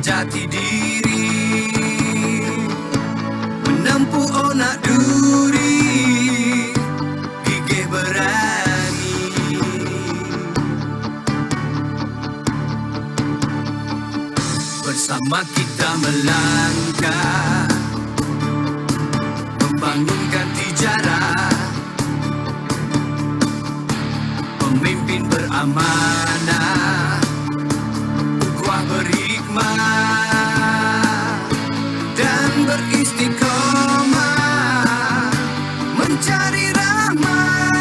jati diri, menempuh onak duri, gigih berani. Bersama kita melangkah, membangunkan tijarah, pemimpin beramanah, ukhuwah berhikmah, dan beristiqomah, mencari rahmat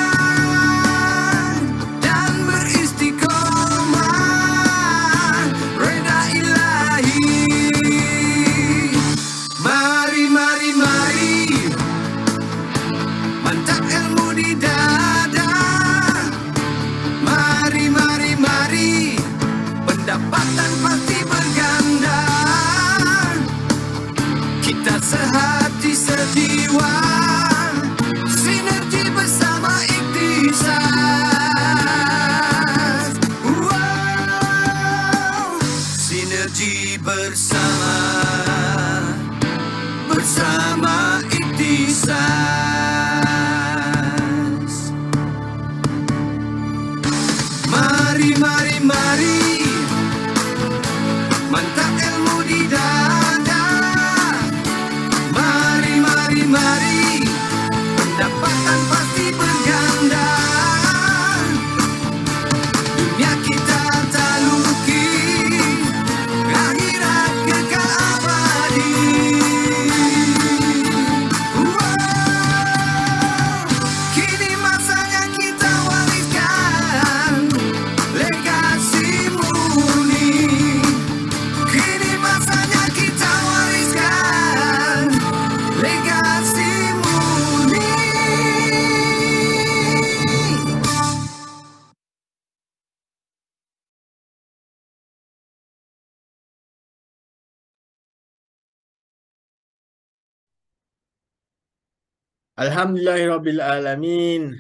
dan beristiqomah, reda ilahi. Mari, mari, mari, mantap ilmu di dada. Mari, mari, mari, pendapatan pasti berganda. Kita sehati sejiwa, sinergi bersama ikhtisas. Wow, sinergi bersama, bersama ikhtisas. Mari, mari, mari, mantap ilmu di dada. Mari, mari, mari, pendapatan pasti berganda. Dunia kita taluki, akhirat kekal abadi. Wow, kini masanya kita wariskan legasi murni. Kini masanya kita wariskan legasi murni. Alhamdulillahirrabbilalamin.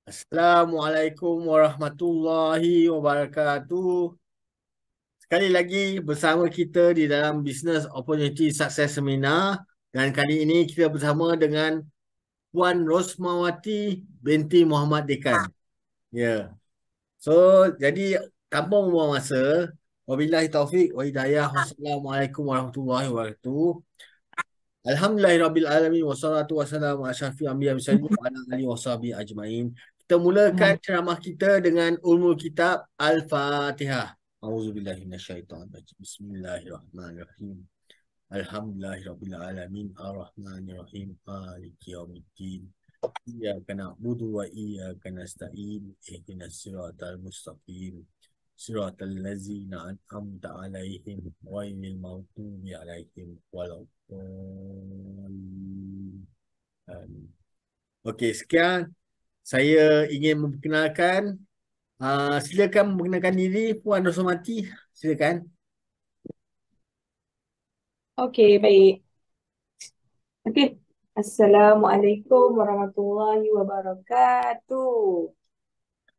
Assalamualaikum warahmatullahi wabarakatuh. Sekali lagi bersama kita di dalam Business Opportunity Success Seminar, dan kali ini kita bersama dengan Puan Rosmawati binti Muhammad Dekan. Ya. So, jadi tanpa membuang masa, wabillahi taufik wa hidayah. Wassalamualaikum warahmatullahi wabarakatuh. Alhamdulillahirrabbilalamin, wassalatu wassalamu ala asyrafil anbiya wal mursalin wa ala alihi washabihi ajmain. Kita mulakan ceramah kita dengan ulumul kitab Al-Fatihah. Auzubillahi minasyaitonirrajim. Bismillahirrahmanirrahim. Alhamdulillahirrabbilalamin, arrahmanirrahim, maliki yaumiddin. Iyyaka na'budu wa iyyaka nasta'in. Ihdinas siratal mustaqim. Siratal ladzina an'amta 'alaihim ghairil maghdubi 'alaihim waladdallin. Okey, sekian. Saya ingin memperkenalkan, silakan memperkenalkan diri Puan Rosmawati, silakan. Okey, baik. Okey. Assalamualaikum warahmatullahi wabarakatuh.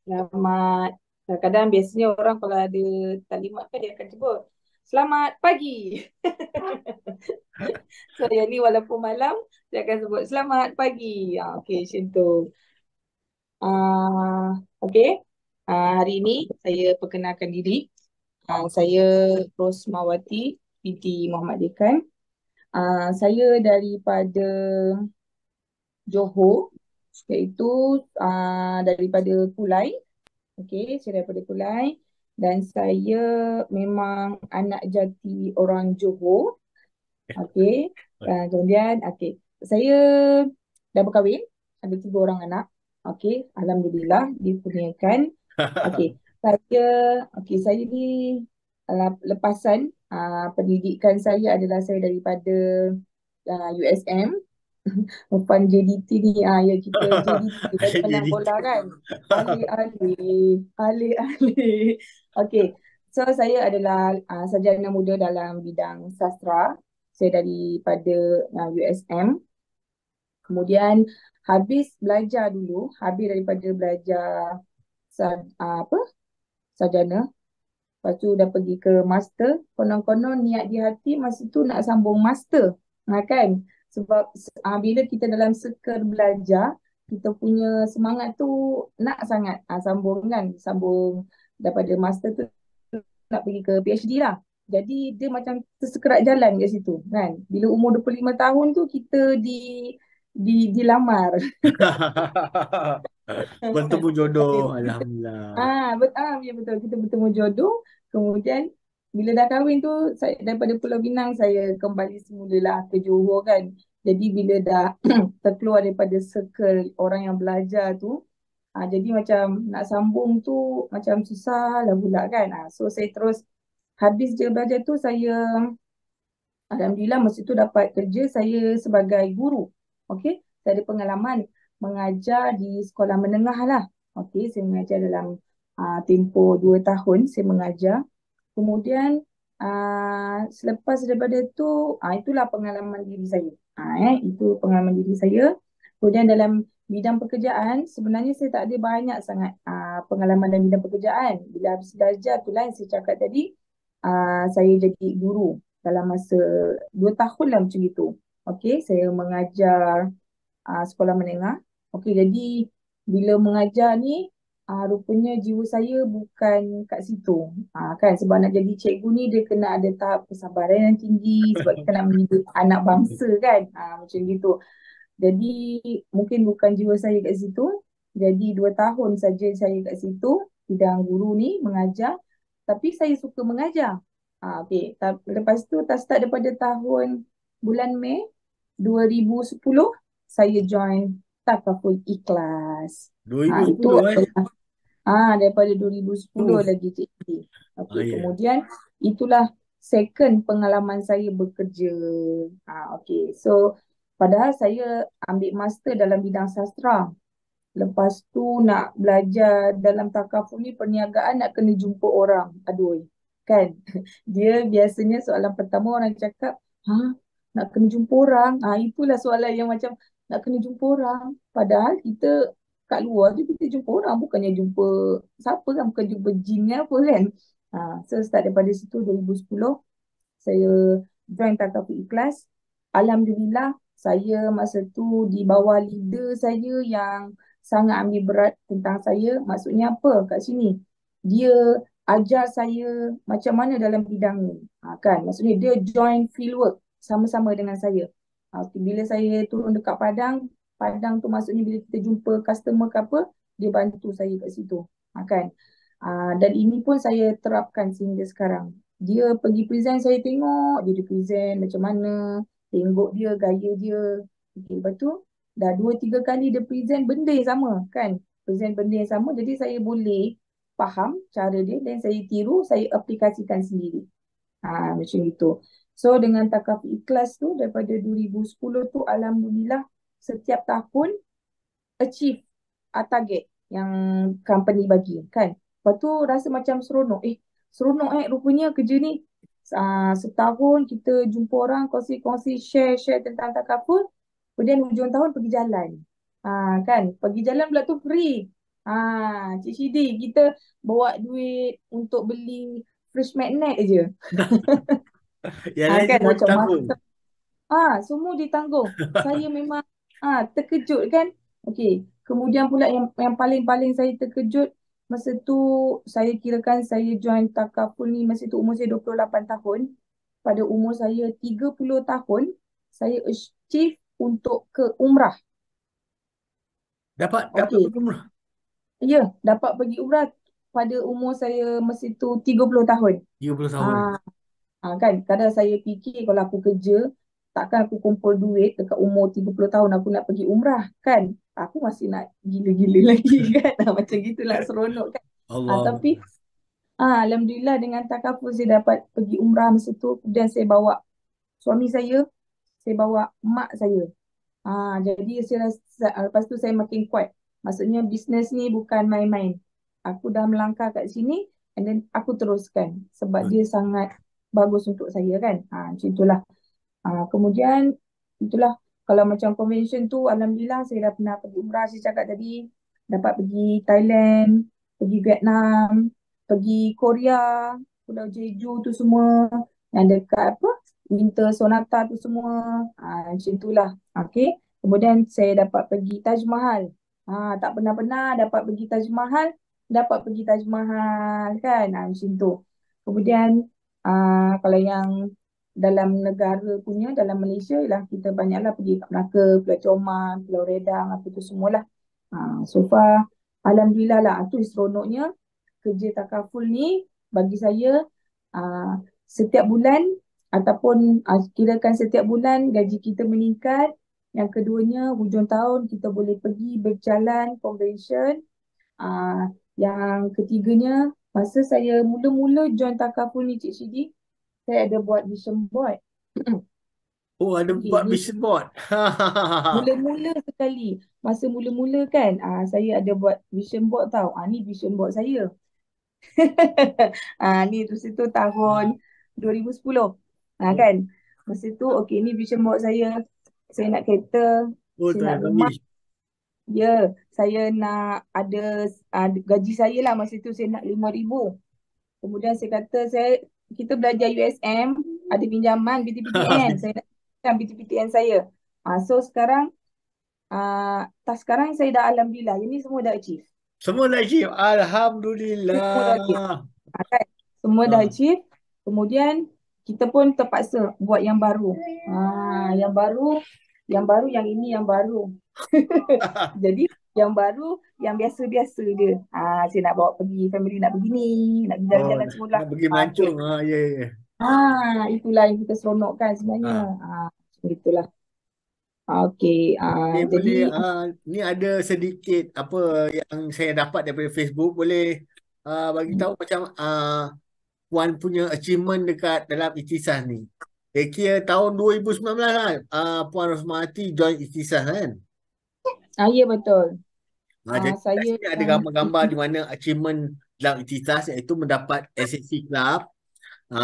Selamat. Kadang-kadang biasanya orang kalau ada taklimat kan dia akan sebut selamat pagi. So yang ni walaupun malam dia akan sebut selamat pagi. Okey, macam tu. Okey. Hari ini saya perkenalkan diri. Saya Rosmawati binti Muhammad Dekan. Saya daripada Johor, iaitu daripada Kulai. Okey, saya daripada Kulai dan saya memang anak jati orang Johor. Okey, kemudian saya dah berkahwin, ada 3 orang anak. Okey, alhamdulillah dikurniakan. Saya ni lepasan pendidikan saya adalah saya daripada USM. Umpan JDT ni, ya kita JDT dah pernah bola kan. Alih-alih. Okey. So saya adalah sarjana muda dalam bidang sastra. Saya daripada USM. Kemudian habis daripada belajar sarjana, Lepas tu dah pergi ke master. Konon-konon niat di hati masa tu nak sambung master. Kan? Sebab bila kita dalam circle belajar, kita punya semangat tu nak sangat sambung kan. Sambung daripada master tu nak pergi ke PhD lah. Jadi dia macam tersekerat jalan kat situ kan. Bila umur 25 tahun tu kita dilamar. Bertemu jodoh, Kita alhamdulillah. ya betul. Kita bertemu jodoh. Kemudian bila dah kahwin tu saya daripada Pulau Pinang saya kembali semula lah ke Johor kan. Jadi bila dah terkeluar daripada circle orang yang belajar tu, jadi macam nak sambung tu macam susah lah pula kan. So saya terus habis je belajar tu saya alhamdulillah masa tu dapat kerja saya sebagai guru. Okey, saya ada pengalaman mengajar di sekolah menengah lah. Okey, saya mengajar dalam tempoh 2 tahun saya mengajar. Kemudian selepas daripada tu itulah pengalaman diri saya. Itu pengalaman diri saya. Kemudian dalam bidang pekerjaan sebenarnya saya tak ada banyak sangat pengalaman dalam bidang pekerjaan. Bila habis belajar tu lah yang saya cakap tadi saya jadi guru dalam masa 2 tahun lah macam itu. Okey, saya mengajar sekolah menengah. Okey, jadi bila mengajar ni rupanya jiwa saya bukan kat situ. Kan sebab nak jadi cikgu ni dia kena ada tahap kesabaran yang tinggi sebab kita nak mendidik anak bangsa kan. Macam gitu. Jadi mungkin bukan jiwa saya kat situ. Jadi 2 tahun saja saya kat situ bidang guru ni mengajar. Tapi saya suka mengajar. Okey, lepas tu start daripada tahun bulan Mei 2010 saya join Takaful Ikhlas. Itu 2010 daripada 2010 Oh. lagi cikgu. Okey, ya. kemudian itulah second pengalaman saya bekerja. Okey, so padahal saya ambil master dalam bidang sastra. Lepas tu nak belajar dalam takaful ni perniagaan nak kena jumpa orang. Aduh, kan? Dia biasanya soalan pertama orang cakap, nak kena jumpa orang. Itulah soalan yang macam nak kena jumpa orang. Padahal kita kat luar tu kita jumpa orang. Bukannya jumpa siapa kan. Bukan jumpa jin ke apa kan. So start daripada situ 2010. Saya join takaful ikhlas. Alhamdulillah saya masa tu di bawah leader saya yang sangat ambil berat tentang saya. Maksudnya apa kat sini? Dia ajar saya macam mana dalam bidang ni. Kan? Maksudnya dia join fieldwork sama-sama dengan saya. Bila saya turun dekat Padang, Padang tu maksudnya bila kita jumpa customer ke apa, dia bantu saya kat situ. Kan? Dan ini pun saya terapkan sehingga sekarang. Dia pergi present, saya tengok dia present macam mana, tengok dia, gaya dia. Lepas tu dah 2-3 kali dia present benda yang sama kan. Present benda yang sama, jadi saya boleh faham cara dia dan saya tiru, saya aplikasikan sendiri. Macam itu. So dengan takaful ikhlas tu daripada 2010 tu alhamdulillah setiap tahun achieve target yang company bagi kan. Lepas tu rasa macam seronok. Seronok rupanya kerja ni setahun kita jumpa orang kongsi-kongsi share tentang takaful. Kemudian hujung tahun pergi jalan. Kan pergi jalan pula tu free. Cik Syidi kita bawa duit untuk beli fresh magnet je. Yang lain Kan semua macam ditanggung. semua ditanggung. Saya memang terkejut kan. Okey, kemudian pula yang paling-paling saya terkejut masa tu saya kirakan saya join takaful ni masa tu umur saya 28 tahun. Pada umur saya 30 tahun saya achieve untuk ke umrah. Dapat Okey. pergi umrah. Ya, dapat pergi umrah pada umur saya masa tu 30 tahun. 30 tahun. Kan kadang saya fikir kalau aku kerja takkan aku kumpul duit dekat umur 30 tahun aku nak pergi umrah kan. Aku masih nak gila-gila lagi kan. Macam gitulah seronok kan. Allah. Tapi alhamdulillah dengan takaful saya dapat pergi umrah masa tu. Kemudian saya bawa suami saya bawa mak saya. Jadi saya rasa, lepas tu saya makin kuat. Maksudnya bisnes ni bukan main-main. Aku dah melangkah kat sini and then aku teruskan sebab dia sangat bagus untuk saya kan. Macam itulah. Kemudian itulah kalau macam convention tu alhamdulillah saya dah pernah pergi umrah saya cakap tadi. Dapat pergi Thailand, pergi Vietnam, pergi Korea, Pulau Jeju tu semua, yang dekat apa, Winter Sonata tu semua. Macam itulah. Okey. Kemudian saya dapat pergi Taj Mahal. Tak pernah-pernah dapat pergi Taj Mahal, dapat pergi Taj Mahal kan. Macam tu. Kemudian kalau yang dalam negara punya, dalam Malaysia lah, kita banyaklah pergi kat Melaka, Pulau Coman, Pulau Redang, apa tu semualah. So far, Alhamdulillah lah. Itu seronoknya kerja takaful ni bagi saya, setiap bulan ataupun kirakan setiap bulan gaji kita meningkat. Yang keduanya, hujung tahun kita boleh pergi berjalan convention. Yang ketiganya, masa saya mula-mula join takaful ni Cik Syidi, saya ada buat vision board. Oh, ada Okey, buat ni vision board. mula-mula sekali. Masa mula-mula kan, saya ada buat vision board tau. Ni vision board saya. Ni terus itu tahun 2010. Kan. Masa tu okey, ni vision board saya. Saya nak kereta, Oh, saya tak nak nak rumah. habis. Ya, saya nak ada gaji saya lah masa tu saya nak 5,000. Kemudian saya kata kita belajar USM, ada pinjaman BTPTN. Saya nak pinjam BTPTN saya. So sekarang sekarang saya dah alhamdulillah. Ini semua dah achieve. Semua dah achieve. Semua dah achieve. Alhamdulillah. Kan? Semua dah Ah. achieve. Kemudian kita pun terpaksa buat yang baru. Yang baru yang ini yang baru. Jadi yang baru yang biasa-biasa dia. Saya nak bawa pergi family, nak pergi ni, nak pergi Oh, jalan-jalan semua lah. nak pergi Okay. melancong. Ya, ya. Itulah yang kita seronokkan sebenarnya. Itulah. Okey. Boleh, Jadi ni ada sedikit apa yang saya dapat daripada Facebook. Boleh bagi tahu macam Puan punya achievement dekat dalam Ikhtisas ni. Kira tahun 2019 lah, Puan Rosmahati join Ikhtisas kan? ya betul. Jadi kat Saya sini ada gambar-gambar di mana achievement dalam Ikhtisas iaitu mendapat SSC Club.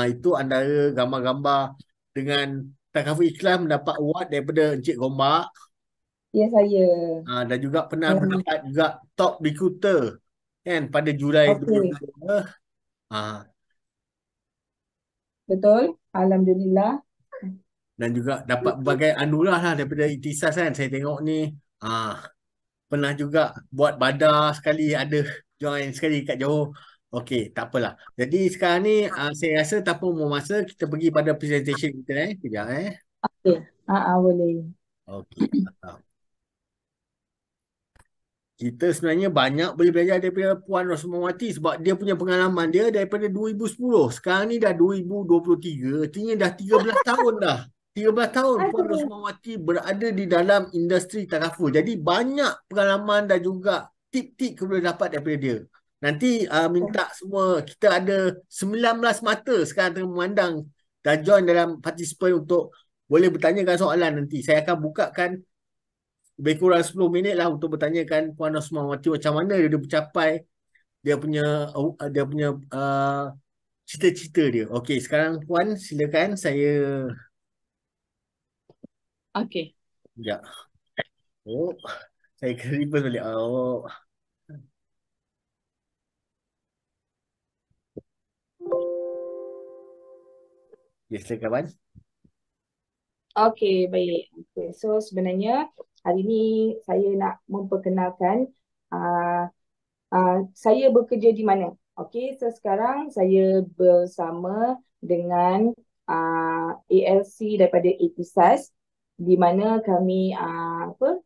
Itu antara gambar-gambar dengan Takaful Ikhlas mendapat award daripada Encik Gombak. ya saya. Dan juga pernah mendapat juga top recruiter kan pada Julai Okey. 2022. Betul. Alhamdulillah. Dan juga dapat berbagai anugerah lah daripada Ikhtisas kan. Saya tengok ni pernah juga buat badar sekali, ada join sekali kat Johor. Okey, tak apalah. Jadi sekarang ni saya rasa tak apa mau masa kita pergi pada presentation kita kejap Okey. Boleh. Okey. Kita sebenarnya banyak boleh belajar daripada Puan Rosmawati sebab dia punya pengalaman dia daripada 2010. Sekarang ni dah 2023, artinya dah 13 tahun dah. 13 tahun Puan Rosmawati berada di dalam industri takaful. Jadi banyak pengalaman dan juga tip-tip kita boleh dapat daripada dia. Nanti minta semua, kita ada 19 mata sekarang tengah memandang dah join dalam participant untuk boleh bertanyakan soalan nanti. Saya akan bukakan lebih kurang 10 minit lah untuk bertanyakan Puan Rosmawati macam mana dia mencapai dia punya cita-cita dia. Okey, sekarang Puan silakan saya. Okey. Ya. Saya kena reverse balik. Ya, silakan Puan. Okey, baik. Okay. So sebenarnya hari ni saya nak memperkenalkan saya bekerja di mana. Okey, so sekarang saya bersama dengan ALC daripada Ikhtisas, di mana kami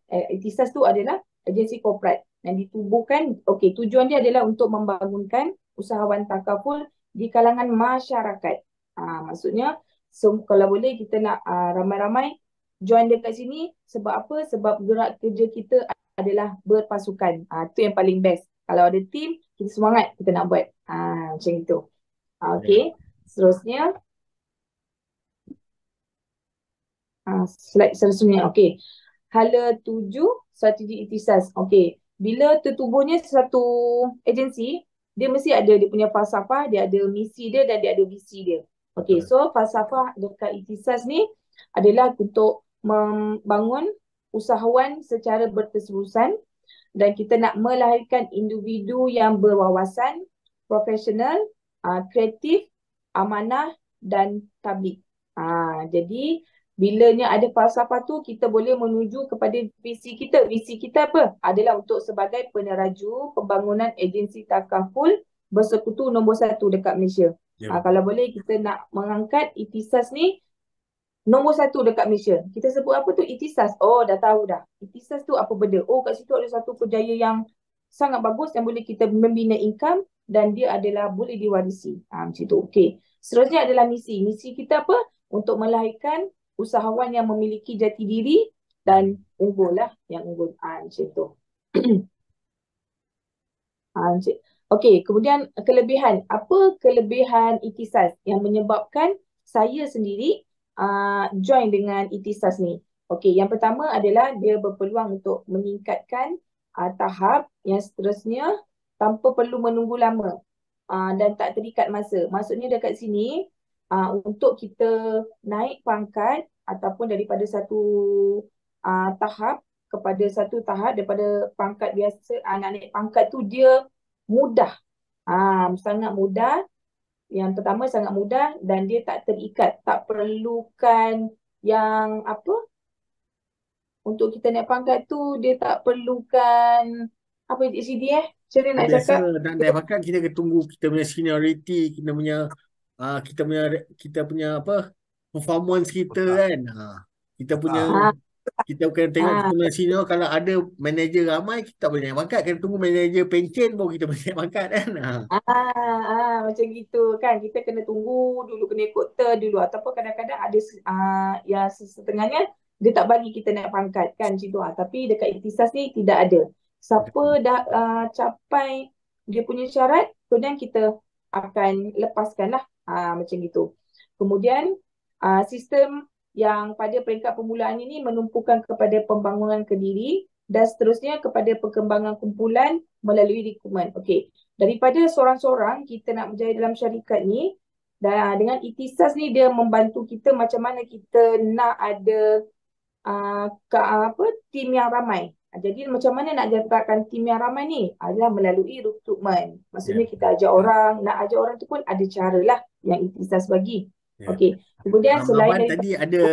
Ikhtisas tu adalah agensi korporat yang ditubuhkan. Okey, tujuan dia adalah untuk membangunkan usahawan takaful di kalangan masyarakat. Maksudnya kalau boleh kita nak ramai-ramai join dekat sini. Sebab apa? Sebab gerak kerja kita adalah berpasukan. Itu yang paling best. Kalau ada team, kita semangat kita nak buat. Macam itu. Okey. Seterusnya. Slide seterusnya. Okey. Hala 7, strategi Ikhtisas. Okey. Bila tertubuhnya satu agensi, dia mesti ada dia punya falsafah, dia ada misi dia dan dia ada visi dia. Okey, so falsafah dekat Ikhtisas ni adalah untuk membangun usahawan secara berterusan, dan kita nak melahirkan individu yang berwawasan, profesional, kreatif amanah dan tabligh. Jadi bilanya ada falsafah tu, kita boleh menuju kepada visi kita. Visi kita apa? Adalah untuk sebagai peneraju pembangunan agensi takaful bersekutu nombor 1 dekat Malaysia. Ya, betul. Kalau boleh kita nak mengangkat Ikhtisas ni nombor 1 dekat Malaysia. Kita sebut apa tu? Ikhtisas. Oh, dah tahu dah. Ikhtisas tu apa benda? Oh, kat situ ada satu kerjaya yang sangat bagus yang boleh kita membina income dan dia adalah boleh diwarisi. Macam tu. Okey. Seterusnya adalah misi. Misi kita apa? Untuk melahirkan usahawan yang memiliki jati diri dan unggul lah. Yang unggul. Macam tu. Okey, kemudian kelebihan. Apa kelebihan Ikhtisas yang menyebabkan saya sendiri join dengan Ikhtisas ni? Okey, yang pertama adalah dia berpeluang untuk meningkatkan tahap yang seterusnya tanpa perlu menunggu lama dan tak terikat masa. Maksudnya dekat sini untuk kita naik pangkat ataupun daripada satu tahap kepada satu tahap daripada pangkat biasa, nak naik pangkat tu dia mudah. Sangat mudah. Yang pertama sangat mudah dan dia tak terikat. Tak perlukan yang apa? Untuk kita naik pangkat tu dia tak perlukan apa CD Macam mana nak Biasa cakap? nak naik pangkat kita kena tunggu kita punya seniority, kita punya apa? Performance kita kan. Kita punya kita kena tengok kita punya senior, kalau ada manager ramai kita tak boleh naik pangkat, kena tunggu manager pencen baru kita boleh naik pangkat kan. Macam gitu kan. Kita kena tunggu dulu, kena ikut dulu. Ataupun kadang-kadang ada yang setengahnya dia tak bagi kita naik pangkat kan macam tu. Tapi dekat Ikhtisas ni tidak ada. Siapa dah capai dia punya syarat, kemudian kita akan lepaskan lah. Macam gitu. Kemudian sistem yang pada peringkat permulaan ini menumpukan kepada pembangunan kediri dan seterusnya kepada perkembangan kumpulan melalui rekrutmen. Okey. Daripada seorang-seorang kita nak berjaya dalam syarikat ni, dan dengan Ikhtisas ni dia membantu kita macam mana kita nak ada tim yang ramai. Jadi macam mana nak dapatkan tim yang ramai ni? Adalah melalui rekrutmen. Maksudnya kita ajak orang, nak ajak orang tu pun ada cara lah yang Ikhtisas bagi. Okey. Kemudian selain tadi ada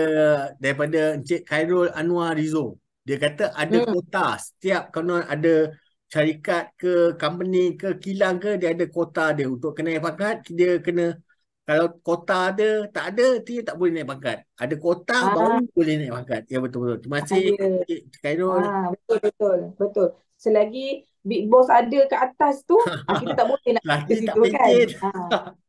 daripada Encik Khairul Anwar Rizzo. Dia kata ada kota. Setiap kalau ada syarikat ke company ke kilang ke, dia ada kota dia untuk kena naik pangkat. Dia kena, kalau kota ada, tak ada, dia tak boleh naik pangkat. Ada kota baru boleh naik pangkat. Ya, betul-betul. Terima kasih Encik Khairul. Betul. Selagi big boss ada kat atas tu, kita tak boleh nak ke situ kan.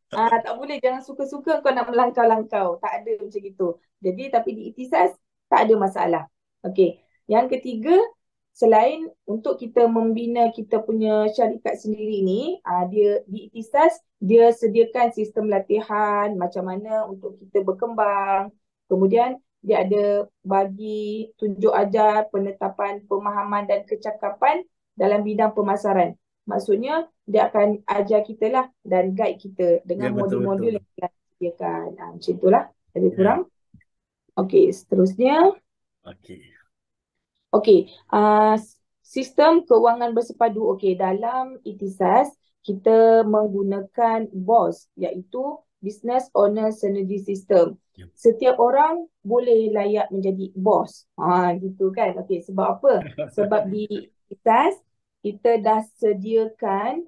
Tak boleh, jangan suka-suka kau nak melangkau-langkau. Tak ada macam gitu. Jadi tapi di Ikhtisas tak ada masalah. Okey. Yang ketiga, selain untuk kita membina kita punya syarikat sendiri ni, dia di Ikhtisas dia sediakan sistem latihan macam mana untuk kita berkembang. Kemudian dia ada bagi tunjuk ajar penetapan pemahaman dan kecakapan dalam bidang pemasaran. Maksudnya dia akan ajar kita lah dan guide kita dengan modul-modul yang telah disediakan. Macam itulah. Lebih kurang. Okey, seterusnya. Okey. Sistem kewangan bersepadu. Okey, dalam Ikhtisas kita menggunakan BOS iaitu Business Owner Synergy System. Setiap orang boleh layak menjadi bos. Gitu kan. Okey, sebab apa? Sebab di Ikhtisas kita dah sediakan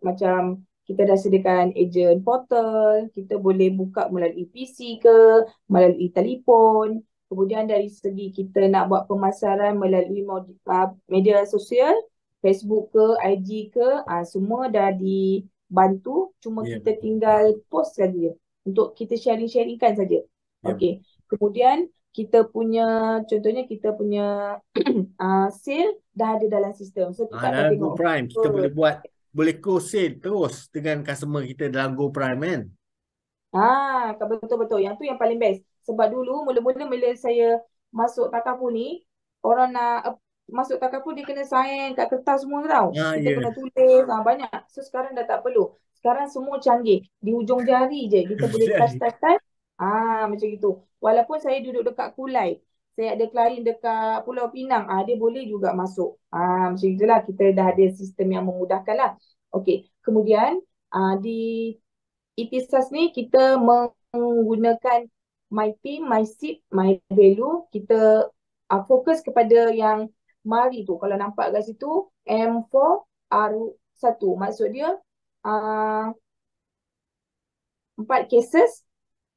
macam kita dah sediakan agent portal, kita boleh buka melalui PC ke, melalui telefon. Kemudian dari segi kita nak buat pemasaran melalui media sosial, Facebook ke, IG ke, semua dah dibantu. Cuma kita tinggal post saja untuk kita sharing-sharingkan saja. Okey. Kemudian kita punya, contohnya kita punya sale dah ada dalam sistem. So kita akan tengok. Go Prime, kita boleh close sale terus dengan customer kita dalam Go Prime kan? Betul-betul. Yang tu yang paling best. Sebab dulu mula-mula bila saya masuk Takaful ni, orang nak masuk Takaful dia kena sign kat kertas semua tau. Kita kena tulis banyak. So sekarang dah tak perlu. Sekarang semua canggih. Di hujung jari je kita boleh touch. Macam gitu. Walaupun saya duduk dekat Kulai, saya ada klien dekat Pulau Pinang, dia boleh juga masuk. Macam itulah, kita dah ada sistem yang memudahkan lah. Okey. Kemudian di Ikhtisas ni kita menggunakan my team, my seat, my value. Kita fokus kepada yang mari tu. Kalau nampak kat situ M4R1. Maksud dia 4 cases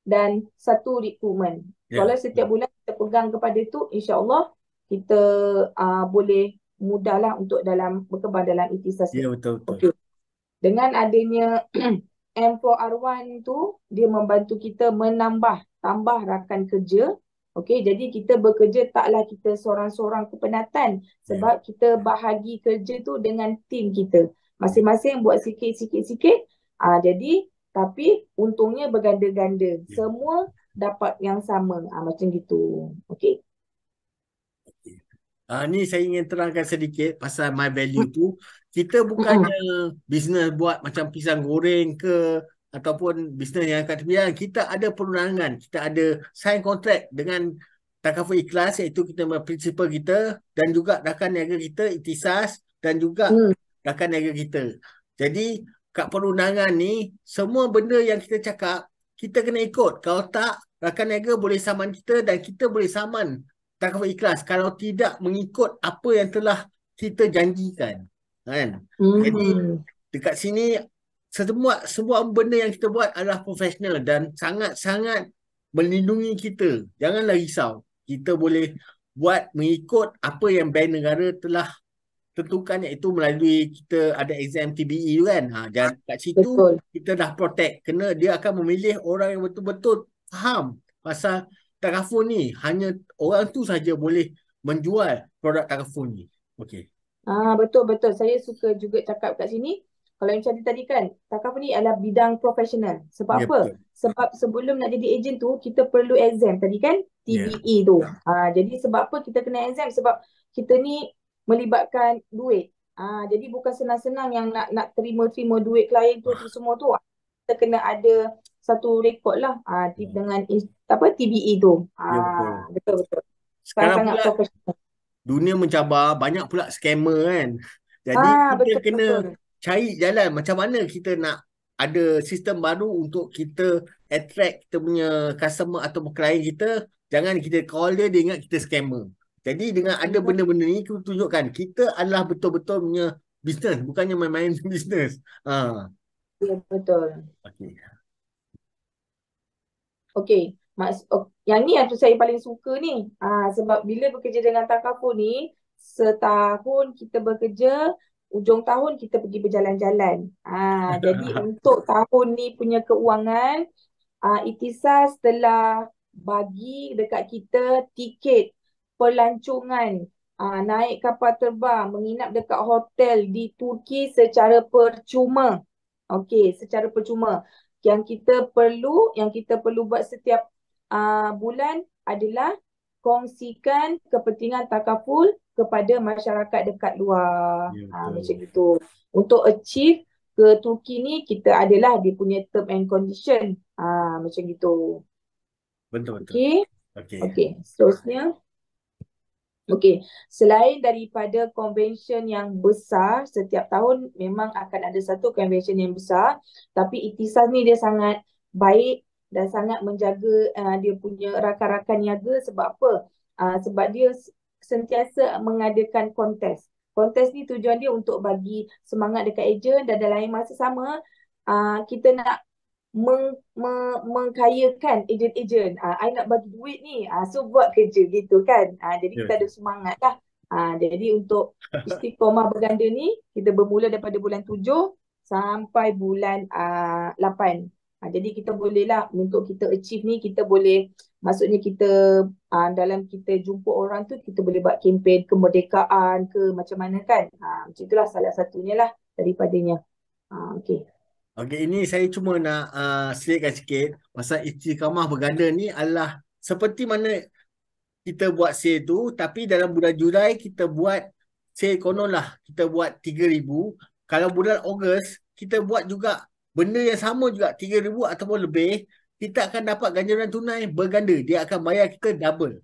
dan 1 recruitment. Kalau Ya, setiap bulan kita pegang kepada itu, insya-Allah kita boleh mudahlah untuk berkembang dalam ikhtisas ya ni. betul-betul. Okey. Dengan adanya M4R1 tu, dia membantu kita tambah rakan kerja. Okey, jadi kita bekerja taklah kita seorang-seorang kepenatan Ya, sebab kita bahagi kerja tu dengan tim kita. Masing-masing buat sikit-sikit-sikit. Jadi tapi untungnya berganda-ganda. ya. Semua dapat yang sama. Macam gitu. Okey. Ni saya ingin terangkan sedikit pasal my value tu. Kita bukannya bisnes buat macam pisang goreng ke ataupun bisnes yang kat tepian. Kita ada perundangan, kita ada sign kontrak dengan Takaful Ikhlas, iaitu kita principal kita, dan juga rakan niaga kita Ikhtisas, dan juga Hmm. rakan niaga kita. Jadi kat perundangan ni semua benda yang kita cakap kita kena ikut. Kalau tak, rakan niaga boleh saman kita dan kita boleh saman Takaful Ikhlas kalau tidak mengikut apa yang telah kita janjikan, kan? Jadi dekat sini semua benda yang kita buat adalah profesional dan sangat-sangat melindungi kita. Janganlah risau. Kita boleh buat mengikut apa yang Bank Negara telah tentukan, iaitu melalui kita ada exam TBE tu kan. Dan kat situ Betul. kita dah protect, kena dia akan memilih orang yang betul-betul faham pasal takaful ni. Hanya orang tu saja boleh menjual produk takaful ni. Okey. Betul-betul. Saya suka juga cakap kat sini. Kalau yang tadi kan, takaful ni adalah bidang profesional. Sebab Ya, apa? betul. Sebab sebelum nak jadi ejen tu, kita perlu exam. Tadi kan, Ya. TBE tu. Jadi sebab apa kita kena exam? Sebab kita ni melibatkan duit. Jadi bukan senang-senang yang nak terima duit klien tu semua tu. Kita kena ada satu rekod lah dengan TBE tu. Ya, betul. Betul-betul. Sekarang Sangat pula profesional. dunia mencabar, banyak pula scammer kan. Jadi kita kena Betul-betul. cari jalan macam mana kita nak ada sistem baru untuk kita attract kita punya customer atau klien kita. Jangan kita call dia ingat kita scammer. Jadi dengan ada benda-benda ni kita tunjukkan kita adalah betul-betul punya bisnes, bukannya main-main bisnes. Ya, betul. Okey. Okey. Yang ni yang tu saya paling suka ni. Sebab bila bekerja dengan takaful ni, setahun kita bekerja, ujung tahun kita pergi berjalan-jalan. Jadi untuk tahun ni punya keuangan, Ikhtisas telah bagi dekat kita tiket pelancongan, naik kapal terbang, menginap dekat hotel di Turki secara percuma. Okey, secara percuma. Yang kita perlu buat setiap bulan adalah kongsikan kepentingan takaful kepada masyarakat dekat luar. Ya, Macam betul. itu. Untuk achieve ke Turki ni, kita adalah dia punya term and condition. Macam gitu. Betul-betul. Okey. Okey. Okey. Seterusnya. Okey, selain daripada convention yang besar, setiap tahun memang akan ada satu convention yang besar, tapi Ikhtisas ni dia sangat baik dan sangat menjaga dia punya rakan-rakan niaga. Sebab apa? Sebab dia sentiasa mengadakan kontes. Kontes ni tujuan dia untuk bagi semangat dekat ejen, dan dalam masa sama kita nak mengkayakan ejen-ejen. I nak bagi duit ni, so buat kerja gitu kan. Jadi Ya, kita ada semangat lah. Jadi untuk istiqomah berganda ni, kita bermula daripada bulan 7 sampai bulan 8. Jadi kita boleh lah, untuk kita achieve ni, kita boleh, maksudnya kita dalam kita jumpa orang tu, kita boleh buat kempen kemerdekaan ke macam mana kan. Macam itulah salah satunya lah daripadanya. Okay. Okey, ini saya cuma nak selitkan sikit pasal istiqamah berganda ni adalah seperti mana kita buat sale tu, tapi dalam bulan Julai kita buat sale konon lah, kita buat 3,000. Kalau bulan Ogos kita buat juga benda yang sama juga 3,000 ataupun lebih, kita akan dapat ganjaran tunai berganda. Dia akan bayar kita double.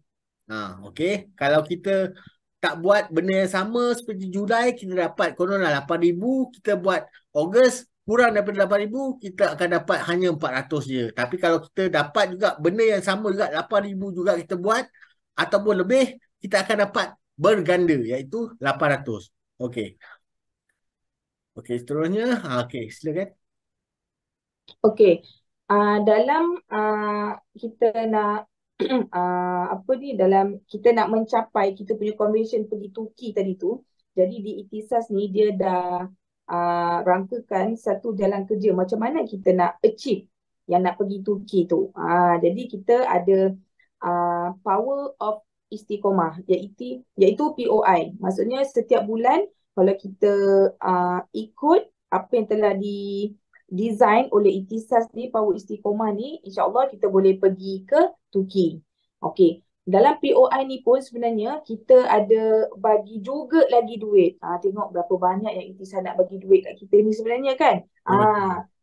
Okey. Kalau kita tak buat benda yang sama seperti Julai, kita dapat konon lah 8,000, kita buat Ogos kurang daripada 8,000, kita akan dapat hanya 400 je. Tapi kalau kita dapat juga benda yang sama juga, 8,000 juga kita buat ataupun lebih, kita akan dapat berganda, iaitu 800. Okey. Okey, seterusnya. Okey, silakan. Okey. Dalam kita nak apa ni, dalam kita nak mencapai kita punya convention pergi Turki tadi tu, jadi di Ikhtisas ni dia dah rangkakan satu jalan kerja macam mana kita nak achieve yang nak pergi Turki tu. Jadi kita ada Power of Istiqomah, iaitu POI. Maksudnya setiap bulan kalau kita ikut apa yang telah design oleh Ikhtisas ni, Power Istiqomah ni, insyaAllah kita boleh pergi ke Turki. Okey. Dalam POI ni pun sebenarnya kita ada bagi juga lagi duit. Tengok berapa banyak yang Ikhtisas nak bagi duit kat kita ni sebenarnya kan.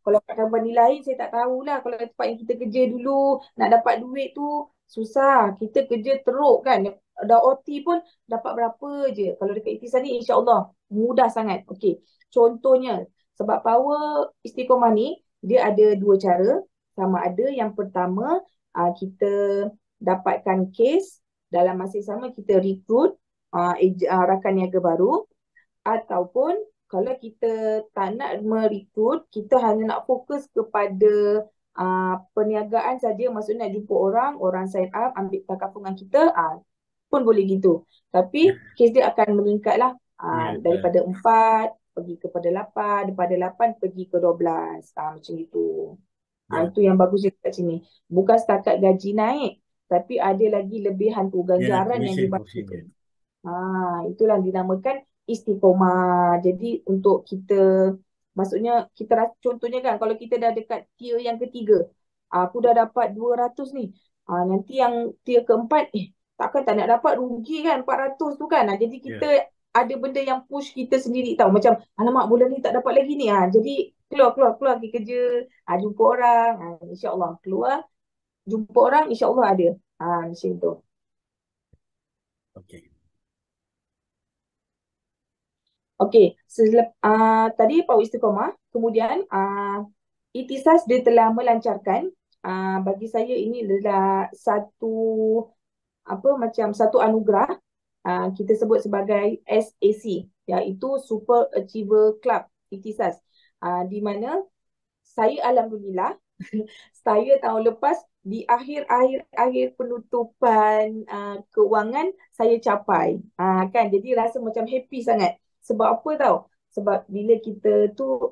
Kalau kat company lain saya tak tahulah. Kalau tempat yang kita kerja dulu nak dapat duit tu susah. Kita kerja teruk kan. Dah OT pun dapat berapa je. Kalau dekat Ikhtisas ni insyaAllah mudah sangat. Okey. Contohnya, sebab Power Istiqomah ni dia ada dua cara. Sama ada yang pertama kita dapatkan kes, dalam masa yang sama kita rekrut rakan niaga baru, ataupun kalau kita tak nak merekrut, kita hanya nak fokus kepada perniagaan saja, maksudnya nak jumpa orang sign up, ambil takaful dengan kita, pun boleh gitu. Tapi kes dia akan meningkat lah, daripada 4 pergi kepada 8, daripada 8 pergi ke 12, macam itu. Itu yang bagus kat sini. Bukan setakat gaji naik, tapi ada lagi lebihan tu, ganjaran yang dibagi. Itulah dinamakan istiqomah. Jadi untuk kita, maksudnya kita contohnya kan, kalau kita dah dekat tier yang ketiga, aku dah dapat 200 ni, nanti yang tier keempat, takkan tak nak dapat, rugi kan 400 tu kan. Jadi kita ada benda yang push kita sendiri tau. Macam, alamak bulan ni tak dapat lagi ni. Jadi keluar pergi kerja, jumpa orang, insyaAllah keluar, jumpa orang, insyaAllah ada. Macam tu. Okey. Okey, tadi Power Istiqomah, kemudian Ikhtisas dia telah melancarkan, bagi saya ini adalah satu anugerah, kita sebut sebagai SAC, iaitu Super Achiever Club Ikhtisas, di mana saya alhamdulillah saya tahun lepas di akhir penutupan keuangan saya capai, kan, jadi rasa macam happy sangat. Sebab apa tahu? Sebab bila kita tu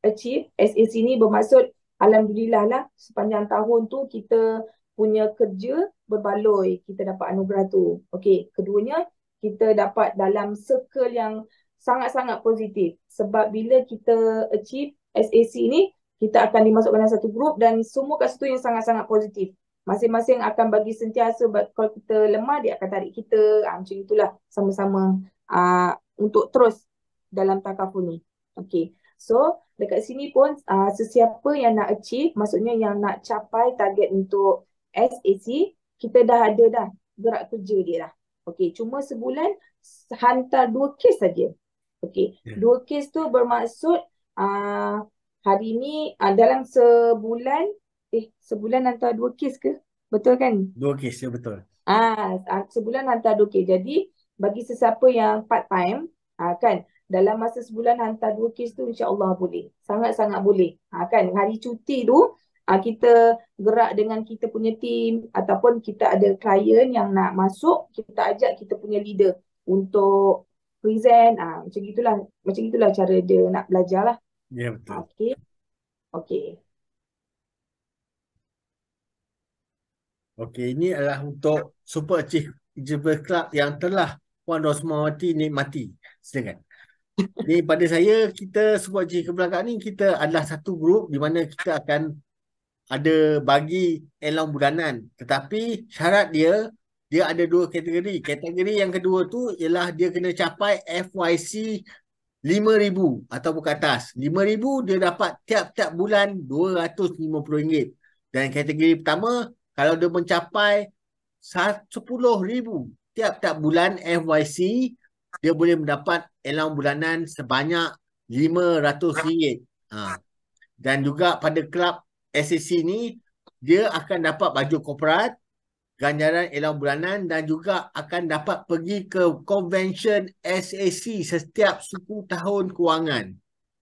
achieve SAC ni, bermaksud alhamdulillah lah sepanjang tahun tu kita punya kerja berbaloi, kita dapat anugerah tu. Okey, keduanya kita dapat dalam circle yang sangat-sangat positif. Sebab bila kita achieve SAC ni, kita akan dimasukkan dalam satu grup dan semua kat situ yang sangat-sangat positif. Masing-masing akan bagi sentiasa, kalau kita lemah dia akan tarik kita, macam itulah, sama-sama untuk terus dalam takaful ni. Okey. So, dekat sini pun sesiapa yang nak achieve, maksudnya yang nak capai target untuk SAC, kita dah ada dah gerak kerja dia dah. Okey, cuma sebulan hantar 2 kes saja. Okey, 2 kes tu bermaksud hari ni dalam sebulan hantar 2 kes ke? Betul kan? 2 kes, ya betul. Sebulan hantar 2 kes. Jadi bagi sesiapa yang part time, kan, dalam masa sebulan hantar 2 kes tu insya-Allah boleh. Sangat-sangat boleh. Kan, hari cuti tu kita gerak dengan kita punya team, ataupun kita ada klien yang nak masuk, kita ajak kita punya leader untuk present. Macam itulah cara dia nak belajar lah. Ya betul. Okey, ini adalah untuk Super Achiever Club yang telah Puan Rosmawati nikmati. Silakan. Ni pada saya, kita Super Achiever Club ni, kita adalah satu grup di mana kita akan ada bagi allowance bulanan. Tetapi syarat dia ada 2 kategori. Kategori yang kedua tu ialah dia kena capai FYC 5,000 ataupun ke atas. 5,000 dia dapat tiap-tiap bulan RM250. Dan kategori pertama, kalau dia mencapai 10,000 tiap-tiap bulan FYC, dia boleh mendapat allowance bulanan sebanyak RM500. Ha. Dan juga pada kelab SAC ni, dia akan dapat baju korporat, ganjaran allowance bulanan dan juga akan dapat pergi ke convention SAC setiap 10 tahun kewangan.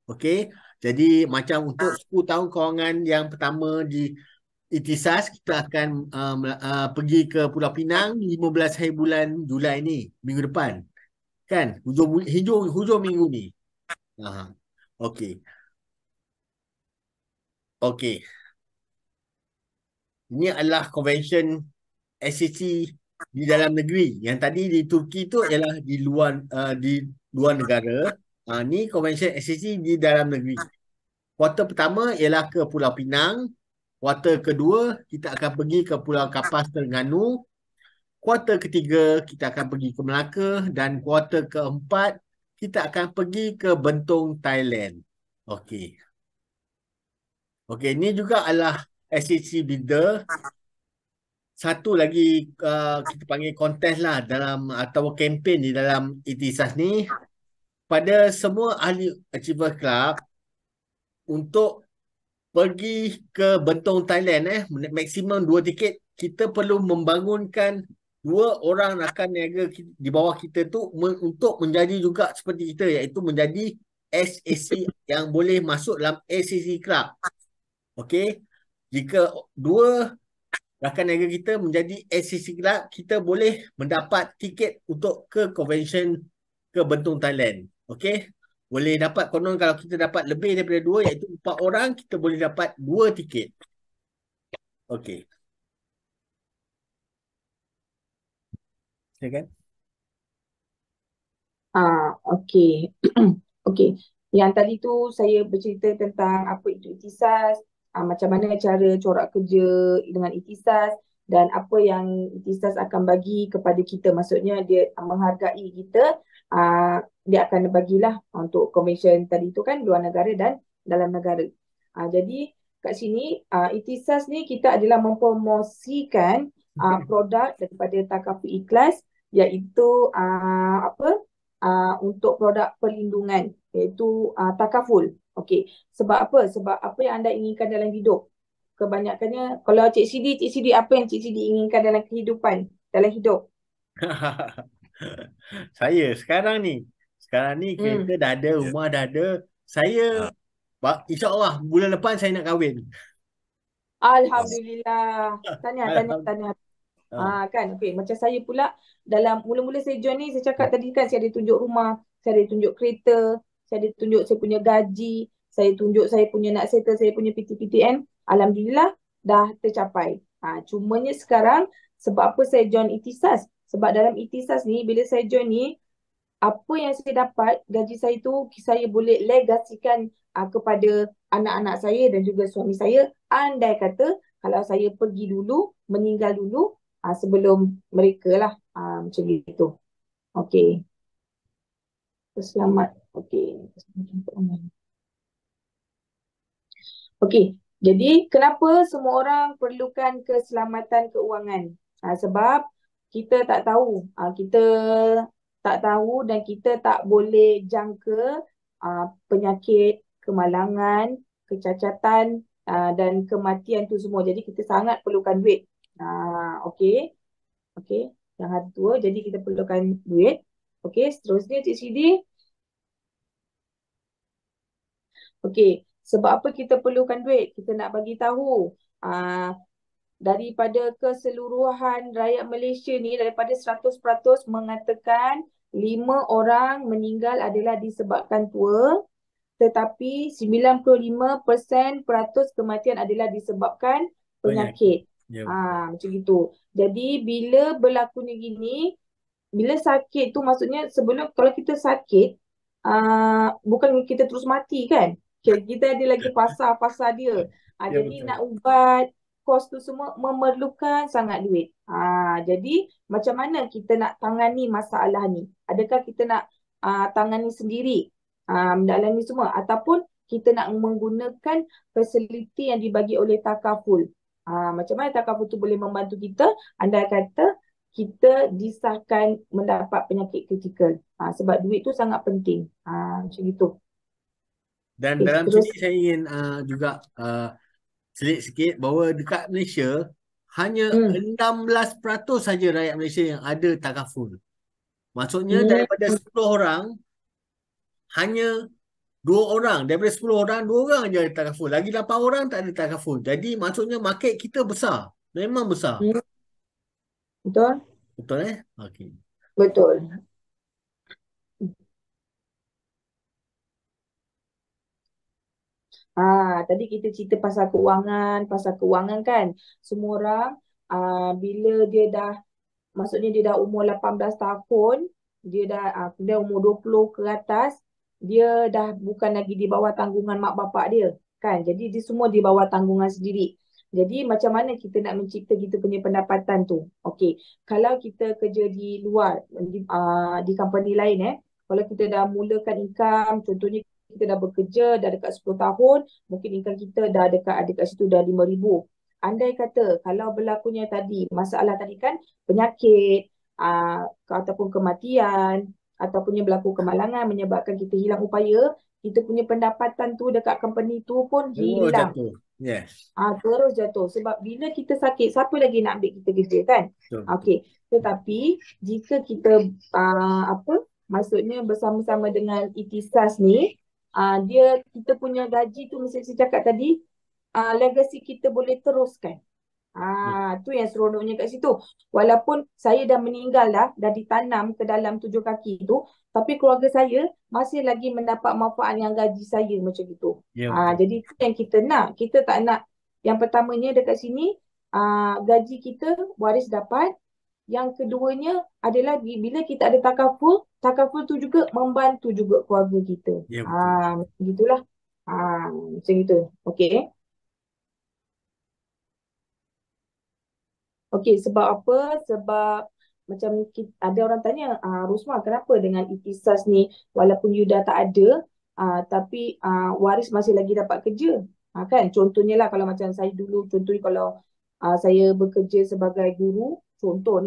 Okey. Jadi macam untuk 10 tahun kewangan yang pertama di Ikhtisas, kita akan pergi ke Pulau Pinang 15 hari bulan Julai ni, minggu depan. Kan? Hujung minggu ni. Okey. Okey. Ini adalah convention SAC di dalam negeri. Yang tadi di Turki tu ialah di luar negara. Ni convention SAC di dalam negeri. Kuarter pertama ialah ke Pulau Pinang. Kuarter kedua kita akan pergi ke Pulau Kapas Terengganu. Kuarter ketiga kita akan pergi ke Melaka dan kuarter keempat kita akan pergi ke Bentong, Thailand. Okey. Okey, ini juga adalah SAC Builder. Satu lagi kita panggil kontes lah atau kempen di dalam Ikhtisas ni pada semua ahli Achiever Club untuk pergi ke Bentong, Thailand maksimum 2 tiket. Kita perlu membangunkan 2 orang rakan niaga di bawah kita tu untuk menjadi juga seperti kita, iaitu menjadi SAC yang boleh masuk dalam SAC Club. Okey. Jika 2 rakan niaga kita menjadi SAC Club, kita boleh mendapat tiket untuk ke convention ke Bentong, Thailand. Okey. Boleh dapat, konon kalau kita dapat lebih daripada 2, iaitu 4 orang, kita boleh dapat 2 tiket. Okey. Silakan. Okey. Okey. Yang tadi tu saya bercerita tentang apa itu Ikhtisas, macam mana cara corak kerja dengan Ikhtisas dan apa yang Ikhtisas akan bagi kepada kita. Maksudnya dia menghargai kita, dia akan bagilah untuk convention tadi tu kan, luar negara dan dalam negara. Jadi kat sini Ikhtisas ni kita adalah mempromosikan produk daripada Takaful Ikhlas, iaitu untuk produk perlindungan, iaitu takaful. Okey. Sebab apa? Sebab apa yang anda inginkan dalam hidup. Kebanyakannya, kalau Cik Sidi apa yang Cik Sidi inginkan dalam kehidupan, dalam hidup? Saya sekarang ni kereta dah ada, rumah dah ada. Saya insya-Allah bulan depan saya nak kahwin. Alhamdulillah. Tahniah. Kan, okey. Macam saya pula, dalam mula-mula saya join ni, saya cakap tadi kan, saya ada tunjuk rumah, saya ada tunjuk kereta, saya ada tunjuk saya punya gaji, saya tunjuk saya punya nak settle saya punya PTPTN. Alhamdulillah dah tercapai. Cumanya sekarang, sebab apa saya join Ikhtisas? Sebab dalam Ikhtisas ni, bila saya join ni, apa yang saya dapat, gaji saya tu saya boleh legasikan kepada anak-anak saya dan juga suami saya. Andai kata kalau saya pergi dulu, meninggal dulu, sebelum mereka lah, macam gitu. Okey. Selamat. Okey. Okey. Jadi kenapa semua orang perlukan keselamatan keuangan? Sebab kita tak tahu. Kita tak tahu dan kita tak boleh jangka penyakit, kemalangan, kecacatan dan kematian tu semua. Jadi kita sangat perlukan duit. Okey. Okey. Yang hari tua, jadi kita perlukan duit. Okey, seterusnya Cik Sidi. Okey, sebab apa kita perlukan duit? Kita nak bagi tahu daripada keseluruhan rakyat Malaysia ni, daripada 100% mengatakan 5 orang meninggal adalah disebabkan tua, tetapi 95% kematian adalah disebabkan penyakit. Macam gitu. Jadi bila berlakunya gini, bila sakit tu maksudnya sebelum, kalau kita sakit, bukan kita terus mati kan? Kita ada lagi fasa-fasa dia. Jadi betul. nak ubat, kos tu semua memerlukan sangat duit. Jadi macam mana kita nak tangani masalah ni? Adakah kita nak tangani sendiri, mendalami semua, ataupun kita nak menggunakan fasiliti yang dibagi oleh takaful? Macam mana takaful tu boleh membantu kita? Andai kata kita disahkan mendapat penyakit kritikal. Sebab duit tu sangat penting. Macam itu. Dan Okay, dalam terus. sini saya ingin juga selit sikit bahawa dekat Malaysia hanya Hmm. 16% saja rakyat Malaysia yang ada takaful. Maksudnya Hmm. daripada 10 orang hanya 2 orang. Daripada 10 orang 2 orang aja ada takaful. Lagi 8 orang tak ada takaful. Jadi maksudnya market kita besar. Memang besar. Hmm. Betul? Betul Okey. Betul. Tadi kita cerita pasal keuangan kan. Semua orang bila dia dah, maksudnya dia dah umur 18 tahun, dia dah kemudian umur 20 ke atas, dia dah bukan lagi di bawah tanggungan mak bapak dia kan. Jadi dia semua di bawah tanggungan sendiri. Jadi macam mana kita nak mencipta kita punya pendapatan tu? Okey, kalau kita kerja di luar, di company lain kalau kita dah mulakan income, contohnya kita dah bekerja dah dekat 10 tahun, mungkin income kita dah dekat situ dah 5,000. Andai kata kalau berlakunya tadi, masalah tadi kan, penyakit ataupun kematian ataupun berlaku kemalangan menyebabkan kita hilang upaya, kita punya pendapatan tu dekat company tu pun Oh, hilang. jatuh. Yes. Terus jatuh. Sebab bila kita sakit, siapa lagi nak ambil kita kerja kan? Betul. Okey. Tetapi jika kita maksudnya bersama-sama dengan Ikhtisas ni, kita punya gaji tu mesti saya cakap tadi, legacy kita boleh teruskan. Tu yang seronoknya kat situ. Walaupun saya dah meninggal dah ditanam ke dalam 7 kaki tu, tapi keluarga saya masih lagi mendapat manfaat yang gaji saya macam itu. Ya, betul. Jadi itu yang kita nak. Kita tak nak yang pertamanya dekat sini gaji kita waris dapat. Yang keduanya adalah bila kita ada takaful tu juga membantu juga keluarga kita. Ya, betul. Begitulah. Macam itu. Okey. Okey, sebab apa? Sebab macam ada orang tanya, Rusma, kenapa dengan Ikhtisas ni walaupun you dah tak ada, tapi waris masih lagi dapat kerja? Kan? Contohnya lah kalau macam saya dulu, contohnya kalau saya bekerja sebagai guru, contoh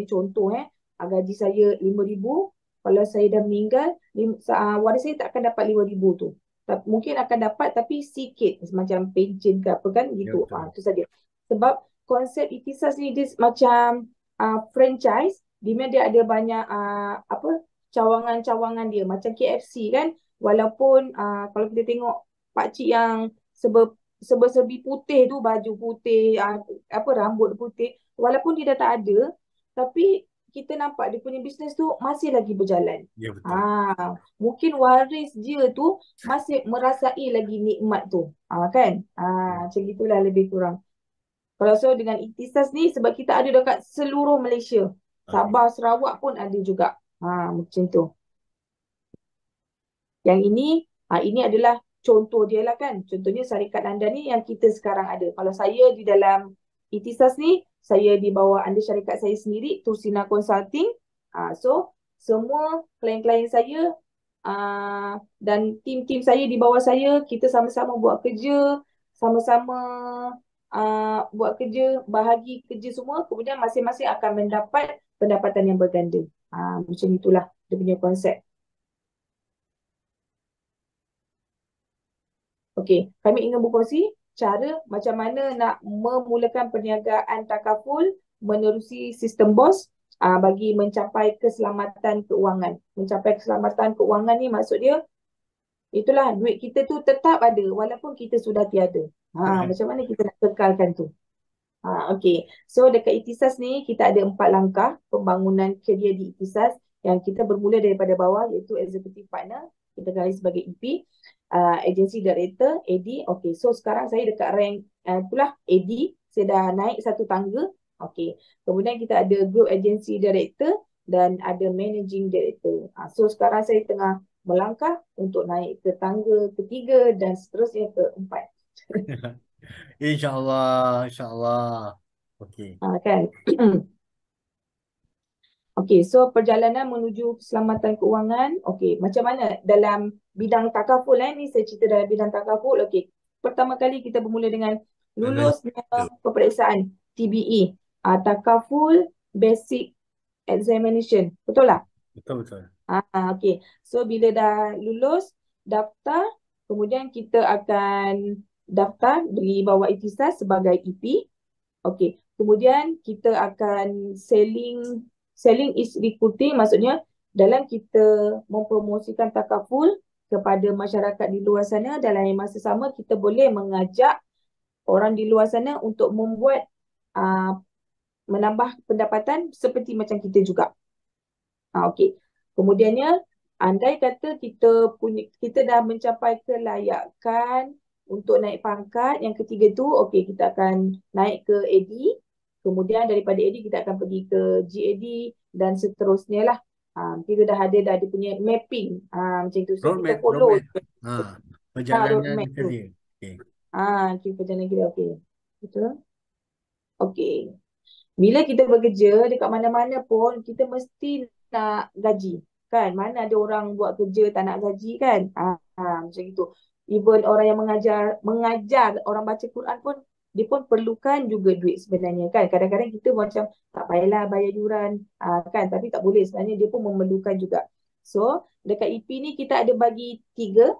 gaji saya 5,000, kalau saya dah meninggal, waris saya tak akan dapat 5,000 tu. Mungkin akan dapat tapi sikit, macam pension ke apa kan, Ya, gitu. betul. Itu saja. Sebab konsep Ikhtisas ni dia macam franchise, di mana dia ada banyak cawangan-cawangan dia macam KFC kan. Walaupun kalau kita tengok pakcik yang serba-serbi putih tu, baju putih, rambut putih, walaupun dia dah tak ada, tapi kita nampak dia punya bisnes tu masih lagi berjalan. Ya, betul. Mungkin waris dia tu masih merasai lagi nikmat tu. Kan? Macam itulah lebih kurang. Kalau dengan Ikhtisas ni, sebab kita ada dekat seluruh Malaysia. Sabah, Sarawak pun ada juga. Macam tu. Yang ini adalah contoh dia lah kan. Contohnya syarikat anda ni yang kita sekarang ada. Kalau saya di dalam Ikhtisas ni, saya di bawah under syarikat saya sendiri, Tursina Consulting. So, semua klien-klien saya dan tim-tim saya di bawah saya, kita sama-sama buat kerja, sama-sama buat kerja, bahagi kerja semua, kemudian masing-masing akan mendapat pendapatan yang berganda. Macam itulah dia punya konsep. Okey, kami ingin berkongsi cara macam mana nak memulakan perniagaan takaful menerusi sistem BOS bagi mencapai keselamatan keuangan. Mencapai keselamatan keuangan ni maksud dia, itulah duit kita tu tetap ada walaupun kita sudah tiada. Macam mana kita nak kekalkan tu? Okey. So dekat Ikhtisas ni kita ada 4 langkah pembangunan kerjaya di Ikhtisas yang kita bermula daripada bawah, iaitu Executive Partner, kita garis sebagai EP, Agency Director, AD. Okey, so sekarang saya dekat rank itulah AD, saya dah naik satu tangga. Okey. Kemudian kita ada Group Agency Director dan ada Managing Director. So sekarang saya tengah melangkah untuk naik ke tangga ketiga dan seterusnya ke 4. InsyaAllah, insyaAllah. Okey. Kan? Okey, so perjalanan menuju keselamatan keuangan. Okey, macam mana dalam bidang takaful ni, saya cerita dalam bidang takaful. Okey, pertama kali kita bermula dengan lulusnya peperiksaan TBE, Takaful Basic Examination. Betul tak? Betul. Okey, so bila dah lulus, daftar kemudian kita akan daftar di bawah Ihtisas sebagai EP. Okey, kemudian kita akan selling is recruiting, maksudnya dalam kita mempromosikan takaful kepada masyarakat di luar sana, dalam yang masa sama kita boleh mengajak orang di luar sana untuk membuat menambah pendapatan seperti macam kita juga. Okey. Kemudiannya, andai kata kita dah mencapai kelayakan untuk naik pangkat, yang ketiga tu, okey, kita akan naik ke AD. Kemudian daripada AD kita akan pergi ke GAD dan seterusnya lah. Kita dah ada punya mapping. Macam tu. So kita follow. Perjalanan roadmap tu. kerja. Okay. Kita perjalanan kerja. Okey. Betul? Okey. Bila kita bekerja dekat mana-mana pun, kita mesti nak gaji. Kan? Mana ada orang buat kerja tak nak gaji kan? Macam itu. Even orang yang mengajar orang baca Quran pun, dia pun perlukan juga duit sebenarnya kan. Kadang-kadang kita macam tak payahlah bayar yuran kan. Tapi tak boleh, sebenarnya dia pun memerlukan juga. So, dekat EP ni kita ada bagi tiga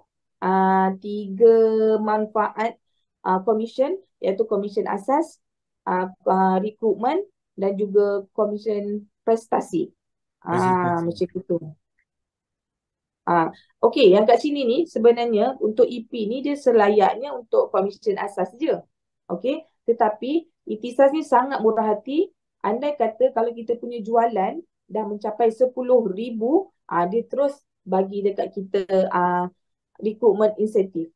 manfaat commission, iaitu commission asas, recruitment dan juga commission prestasi. Macam itu. Okey, yang kat sini ni sebenarnya untuk EP ni dia selayaknya untuk commission asas je. Okey, tetapi Ihtisas ni sangat murah hati. Andai kata kalau kita punya jualan dah mencapai 10,000, dia terus bagi dekat kita recruitment incentive.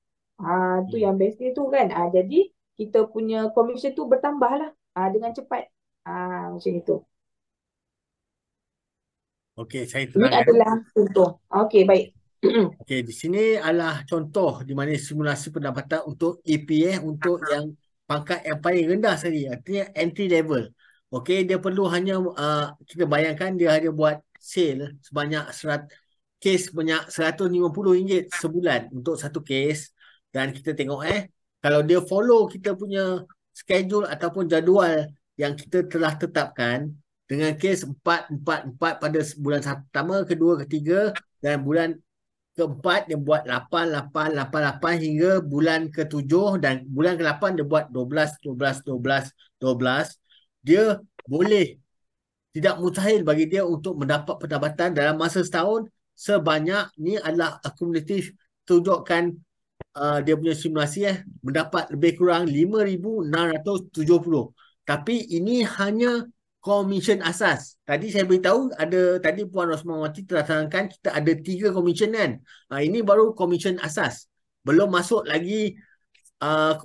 Tu yang best dia tu kan. Jadi kita punya commission tu bertambah lah dengan cepat. Macam itu. Okey, saya Ini terangkan. adalah contoh. Okey, baik. Okey, di sini adalah contoh di mana simulasi pendapatan untuk EP untuk yang pangkat yang paling rendah sekali, artinya entry level. Okey, dia perlu hanya kita bayangkan dia hanya buat sale sebanyak kes sebanyak RM150 sebulan untuk satu kes, dan kita tengok kalau dia follow kita punya schedule ataupun jadual yang kita telah tetapkan dengan kes 4 pada bulan pertama, kedua, ketiga, dan bulan keempat dia buat 8 hingga bulan ke-7, dan bulan ke-8 dia buat 12. Dia boleh, tidak mustahil bagi dia untuk mendapat pendapatan dalam masa setahun sebanyak, ni adalah akumulatif tunjukkan dia punya simulasi mendapat lebih kurang 5,670. Tapi ini hanya komisen asas. Tadi saya beritahu tadi Puan Rosmawati telah terangkan kita ada 3 komisen kan. Ini baru komisen asas. Belum masuk lagi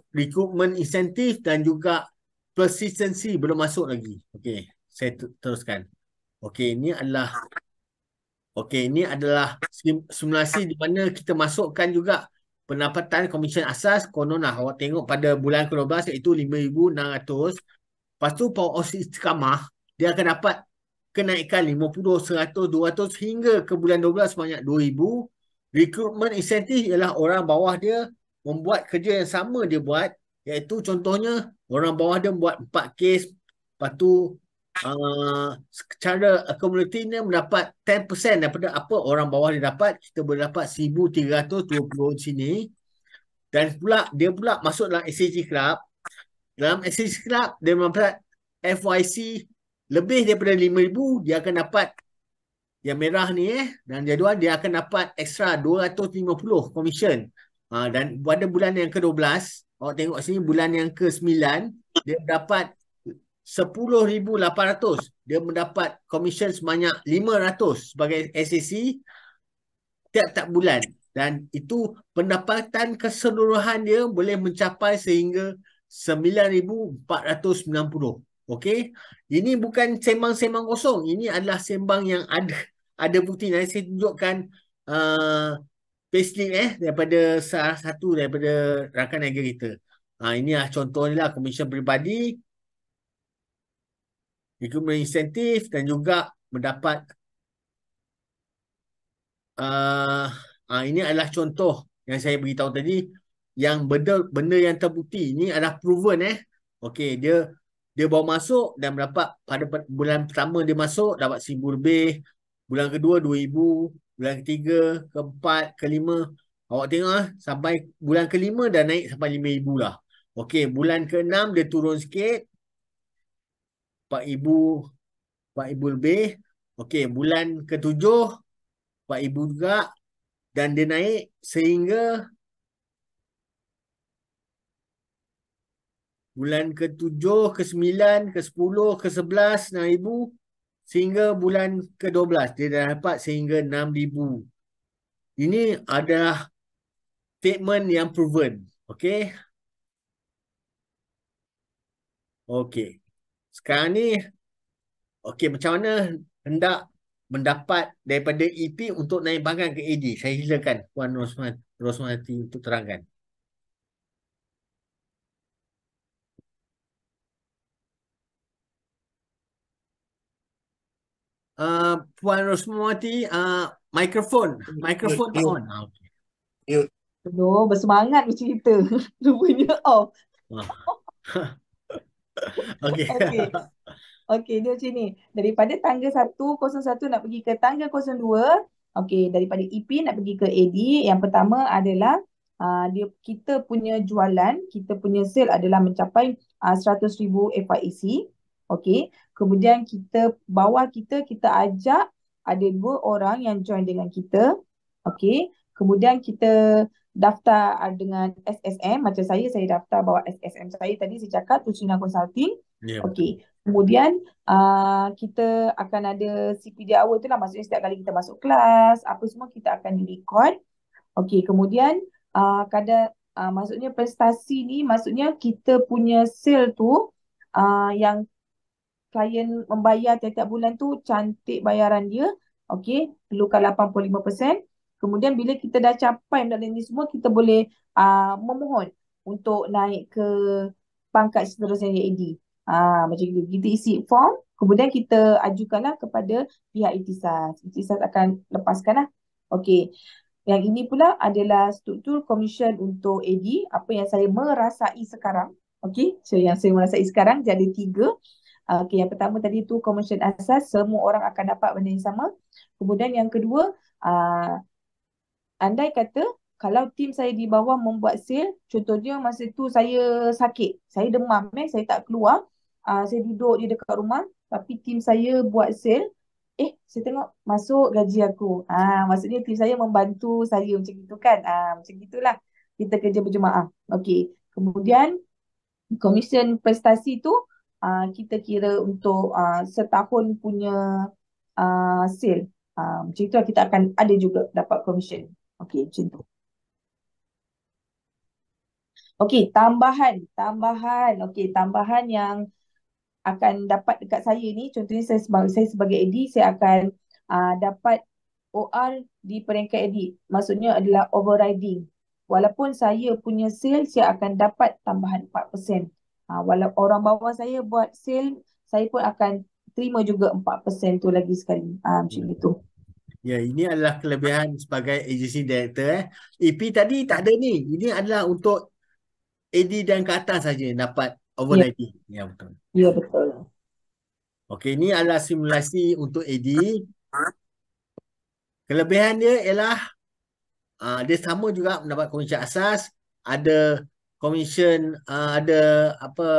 recruitment incentive dan juga persistency, belum masuk lagi. Okey, saya teruskan. Okey, ini adalah simulasi di mana kita masukkan juga pendapatan komisen asas. Konon awak tengok pada bulan ke-12 iaitu 5,600. Lepas tu power of istiqamah, dia akan dapat kenaikan 50, 100, 200 hingga ke bulan 12 sebanyak 2,000. Recruitment incentive ialah orang bawah dia membuat kerja yang sama dia buat, iaitu contohnya orang bawah dia membuat 4 kes, lepas tu secara akumulatifnya mendapat 10% daripada apa orang bawah dia dapat. Kita boleh dapat 1,320 di sini. Dan dia pula masuk dalam SAG Club. Dalam SAG Club dia mendapat FYC lebih daripada 5,000, dia akan dapat yang merah ni dan jadual dia akan dapat extra 250 komisen. Dan pada bulan yang ke-12, awak tengok sini bulan yang ke-9, dia dapat 10,800. Dia mendapat komisen sebanyak 500 sebagai SAC tiap-tiap bulan. Dan itu pendapatan keseluruhan dia boleh mencapai sehingga 9,490. Okey. Ini bukan sembang-sembang kosong. Ini adalah sembang yang ada bukti. Nanti saya tunjukkan payslip daripada salah satu daripada rakan niaga kita. Ini lah contohnya lah komisen peribadi, recruitment insentif dan juga mendapat ini adalah contoh yang saya beritahu tadi, yang benda yang terbukti. Ini adalah proven Okey, dia bawa masuk dan mendapat pada bulan pertama dia masuk dapat 1,000 lebih, bulan kedua 2,000, bulan ketiga, keempat, kelima Awak tengok sampai bulan ke-5 dah naik sampai 5,000 lah. Okey, bulan ke-6 dia turun sikit 4,000 4,000 lebih. Okey, bulan ke-7 4,000 juga dan dia naik sehingga bulan ke-7, ke-9, ke-10, ke-11 6,000 sehingga bulan ke-12 dia dah dapat sehingga 6,000. Ini adalah statement yang proven. Okey. Okey. Sekarang ni okey, macam mana hendak mendapat daripada EP untuk naik pangkat ke AD? Saya silakan Puan Rosmati untuk terangkan. Puan Rosmati, mikrofon tak on. Mute. Aduh, bersemangat bercerita. Rupanya off. Okey. Okey. Okey, dia macam ni. Daripada tangga 101 nak pergi ke tangga 02. Okey, daripada EP nak pergi ke AD. Yang pertama adalah kita punya jualan, kita punya sale adalah mencapai 100,000 FYEC. Okey. Kemudian bawah kita ajak ada 2 orang yang join dengan kita. Okey. Kemudian kita daftar dengan SSM. Macam saya daftar bawa SSM saya tadi saya cakap Tushina Consulting. Ya, Okey. Kemudian kita akan ada CPD hour tu lah. Maksudnya setiap kali kita masuk kelas, apa semua kita akan di-record. Okey, kemudian maksudnya prestasi ni, maksudnya kita punya sale tu yang klien membayar tiap-tiap bulan tu cantik bayaran dia. Okey, perlukan 85%. Kemudian bila kita dah capai dalam ni semua, kita boleh memohon untuk naik ke pangkat seterusnya AD. Macam itu. Kita isi form, kemudian kita ajukanlah kepada pihak Ikhtisas. Ikhtisas akan lepaskan lah. Okey. Yang ini pula adalah struktur komisen untuk AD, apa yang saya merasai sekarang. Okey, so yang saya merasai sekarang jadi 3. Okey, yang pertama tadi tu komisen asas, semua orang akan dapat benda yang sama. Kemudian yang kedua, andai kata kalau tim saya di bawah membuat sale, contohnya masa tu saya sakit, saya demam, saya tak keluar, saya duduk di dekat rumah, tapi tim saya buat sale, saya tengok masuk gaji aku. Maksudnya tim saya membantu saya macam itu kan. Macam itulah kita kerja berjemaah. Okey. Kemudian komisen prestasi tu kita kira untuk setahun punya sale. Macam itulah kita akan ada juga dapat komisen. Okey, macam tu. Okey, tambahan. Okey, tambahan yang akan dapat dekat saya ni, contohnya saya sebagai AD, saya akan dapat OR di peringkat AD. Maksudnya adalah overriding. Walaupun saya punya sale, saya akan dapat tambahan 4%. Walaupun orang bawah saya buat sale, saya pun akan terima juga 4% tu lagi sekali. Macam itu. Ya, ini adalah kelebihan sebagai agency director. EP tadi tak ada ni. Ini adalah untuk AD dan ke atas saja dapat overriding. Ya, betul. Ya, betul. Okey, ini adalah simulasi untuk AD. Kelebihan dia ialah dia sama juga mendapat komisen asas, ada komisen, ada apa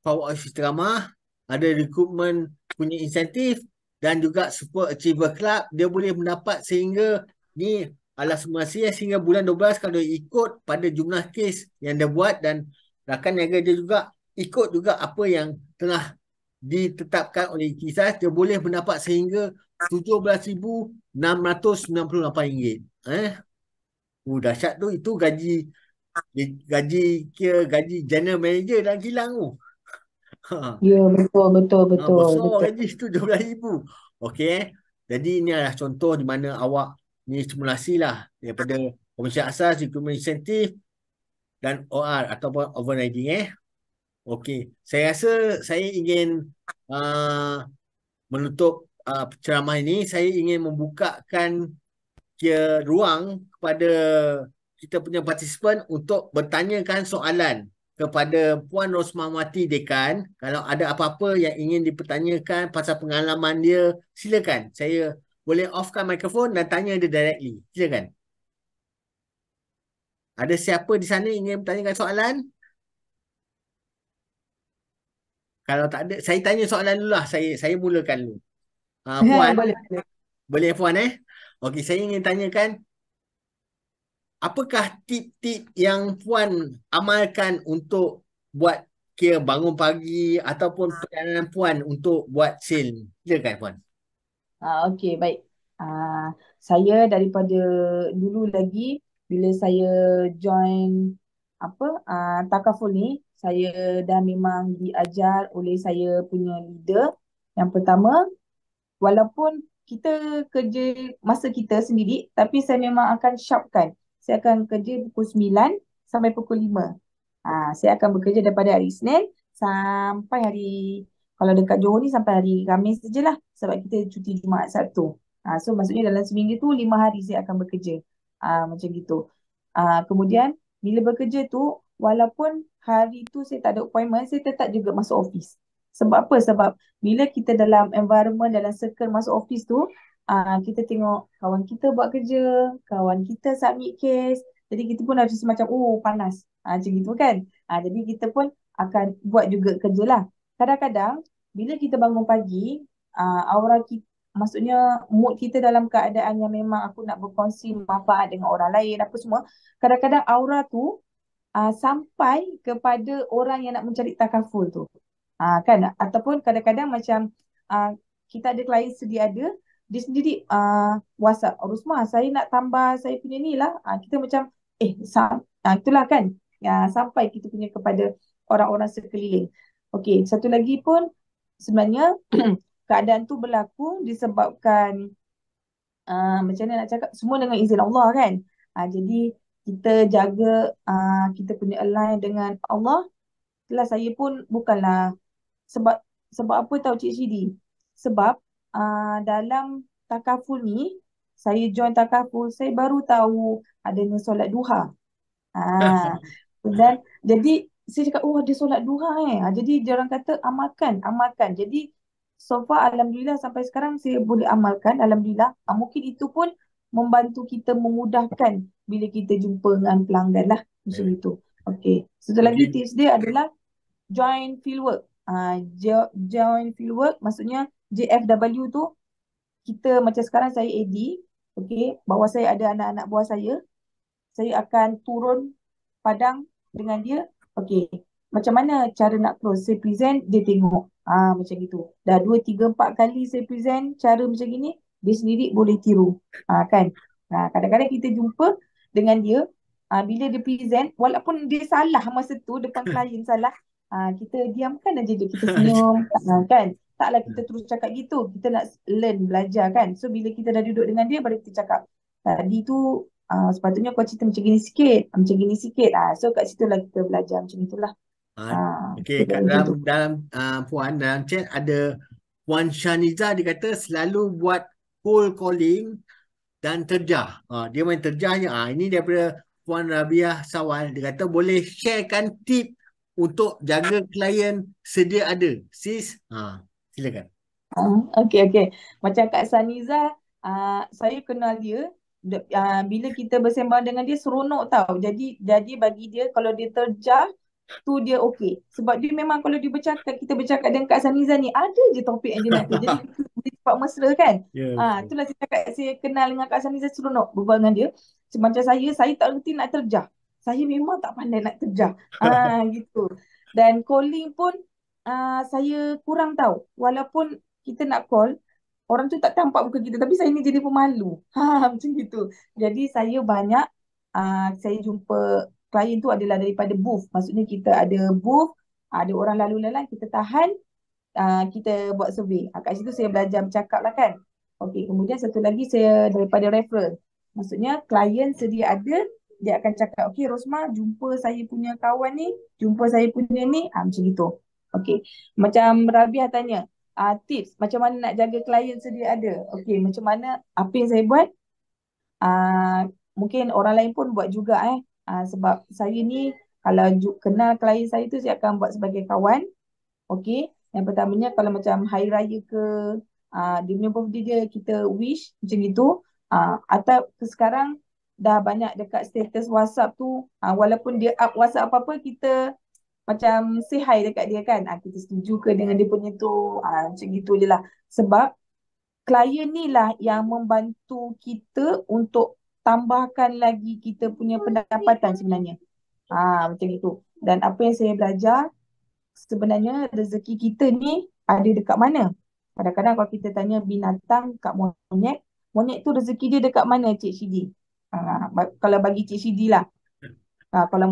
power office ramah, ada recruitment punya insentif dan juga super achiever club. Dia boleh mendapat sehingga ni adalah simulasi sehingga bulan 12 kalau dia ikut pada jumlah kes yang dia buat dan rakan niaga dia juga ikut juga apa yang telah ditetapkan oleh Ikhtisas, dia boleh mendapat sehingga RM17,698. Dahsyat tu. Itu gaji general manager dalam kilang tu. Ya, betul. Besar gaji RM17,000. Okey. Jadi ini adalah contoh di mana awak ni simulasi lah daripada komisen asas, recruitment insentif dan OR ataupun overriding. Okey. Saya rasa saya ingin menutup ceramah ini. Saya ingin membukakan ruang kepada kita punya partisipan untuk bertanyakan soalan kepada Puan Rosmawati Dekan. Kalau ada apa-apa yang ingin dipertanyakan pasal pengalaman dia, silakan. Saya boleh offkan mikrofon dan tanya dia directly. Silakan. Ada siapa di sana ingin bertanyakan soalan? Kalau tak ada, saya tanya soalan dulu lah. Saya mulakan dulu. Puan, Boleh, boleh. boleh Puan Okey, saya ingin tanyakan, apakah tip-tip yang Puan amalkan untuk buat kira bangun pagi ataupun perjalanan Puan untuk buat sale ni? Silakan Puan. Okey, baik. Saya daripada dulu lagi, bila saya join apa Takaful ni, saya dah memang diajar oleh saya punya leader. Yang pertama, walaupun kita kerja masa kita sendiri, tapi saya memang akan sharpkan. Saya akan kerja pukul 9 sampai pukul 5. Saya akan bekerja daripada hari Isnin sampai hari, kalau dekat Johor ni sampai hari Khamis sajalah, sebab kita cuti Jumaat Sabtu. So maksudnya dalam seminggu tu 5 hari saya akan bekerja. Macam gitu. Kemudian bila bekerja tu, walaupun hari tu saya tak ada appointment, saya tetap juga masuk office. Sebab apa? Sebab bila kita dalam environment, dalam circle masuk office tu, kita tengok kawan kita buat kerja, kawan kita submit case. Jadi kita pun rasa macam, oh panas. Macam gitu kan. Jadi kita pun akan buat juga kerja lah. Kadang-kadang bila kita bangun pagi, aura kita, maksudnya mood kita dalam keadaan yang memang aku nak berkongsi manfaat dengan orang lain apa semua. Kadang-kadang aura tu sampai kepada orang yang nak mencari takaful tu. Kan, ataupun kadang-kadang macam uh, kita ada klien sedia ada, dia sendiri WhatsApp, Rosma saya nak tambah saya punya ni lah. Kita macam itulah kan, sampai kita punya kepada orang-orang sekeliling. Okey, satu lagi pun sebenarnya keadaan tu berlaku disebabkan macam mana nak cakap, semua dengan izin Allah kan. Jadi kita jaga kita punya align dengan Allah. Itulah, saya pun bukanlah sebab sebab apa tahu Cik Syidi? Sebab dalam takaful ni, saya join takaful, saya baru tahu adanya solat duha. Dan jadi saya cakap, oh ada solat duha Jadi dia orang kata amalkan, amalkan. Jadi so far alhamdulillah sampai sekarang saya boleh amalkan, alhamdulillah. Mungkin itu pun membantu kita, memudahkan bila kita jumpa dengan pelanggan lah, macam itu. Okey. Satu lagi Okey. tips dia adalah join fieldwork. Join fieldwork maksudnya JFW tu, kita macam sekarang saya AD, okey, bawah saya ada anak-anak buah saya akan turun padang dengan dia. Okey, macam mana cara nak close, saya present, dia tengok. Macam gitu. Dah 2, 3, 4 kali saya present cara macam gini, dia sendiri boleh tiru. Kan? Kadang-kadang kita jumpa dengan dia, bila dia present, walaupun dia salah masa tu, depan klien salah, kita diamkan aja dia, kita senyum. Kan? Taklah kita terus cakap gitu. Kita nak learn, belajar kan. So bila kita dah duduk dengan dia, baru kita cakap, tadi tu sepatutnya kau cerita macam gini sikit, macam gini sikit. So kat situ lah kita belajar macam itulah. Okey, Kita kat macam tu. Puan dalam chat ada Puan Shaniza, dia kata selalu buat cold calling dan terjah. Dia main terjahnya. Ini daripada Puan Rabiah Sawal. Dia kata boleh sharekan tip untuk jaga klien sedia ada. Sis, silakan. Okey, okey. Macam Kak Saniza, saya kenal dia. Bila kita bersembang dengan dia, seronok tau. Jadi bagi dia, kalau dia terjah, tu dia okey. Sebab dia memang kalau dia bercakap, kita bercakap dengan Kak Saniza ni, ada je topik yang dia nak tu. Jadi kita boleh cepat mesra kan. Ya, betul. Itulah saya cakap, saya kenal dengan Kak Saniza, seronok berbual dengan dia. Macam saya tak reti nak terjah. Saya memang tak pandai nak terjah. Gitu. Dan calling pun saya kurang tahu. Walaupun kita nak call, orang tu tak tampak muka kita, tapi saya ni jadi pemalu. Macam gitu. Jadi saya banyak, saya jumpa klien tu adalah daripada booth. Maksudnya kita ada booth, ada orang lalu lalang, kita tahan, kita buat survey. Kat situ saya belajar bercakap lah kan. Okey, kemudian satu lagi saya daripada referral. Maksudnya klien sedia ada, dia akan cakap, okey Rosma, jumpa saya punya kawan ni, jumpa saya punya ni, macam gitu. Okey, macam Rabiah tanya, tips macam mana nak jaga klien sedia ada. Okey, macam mana, apa yang saya buat, mungkin orang lain pun buat juga sebab saya ni kalau kenal klien saya tu, saya akan buat sebagai kawan. Okey, yang pertamanya kalau macam hari raya ke, dia punya birthday dia, kita wish macam gitu. Atau sekarang dah banyak dekat status WhatsApp tu, walaupun dia up WhatsApp apa-apa, kita macam say hi dekat dia kan. Kita setuju ke dengan dia punya tu. Macam gitu je lah. Sebab klien ni lah yang membantu kita untuk tambahkan lagi kita punya pendapatan sebenarnya. Macam itu. Dan apa yang saya belajar, sebenarnya rezeki kita ni ada dekat mana? Kadang-kadang kalau kita tanya binatang kat monyet, monyet tu rezeki dia dekat mana Cik Shidi? Kalau bagi Cik Shidi lah. Kalau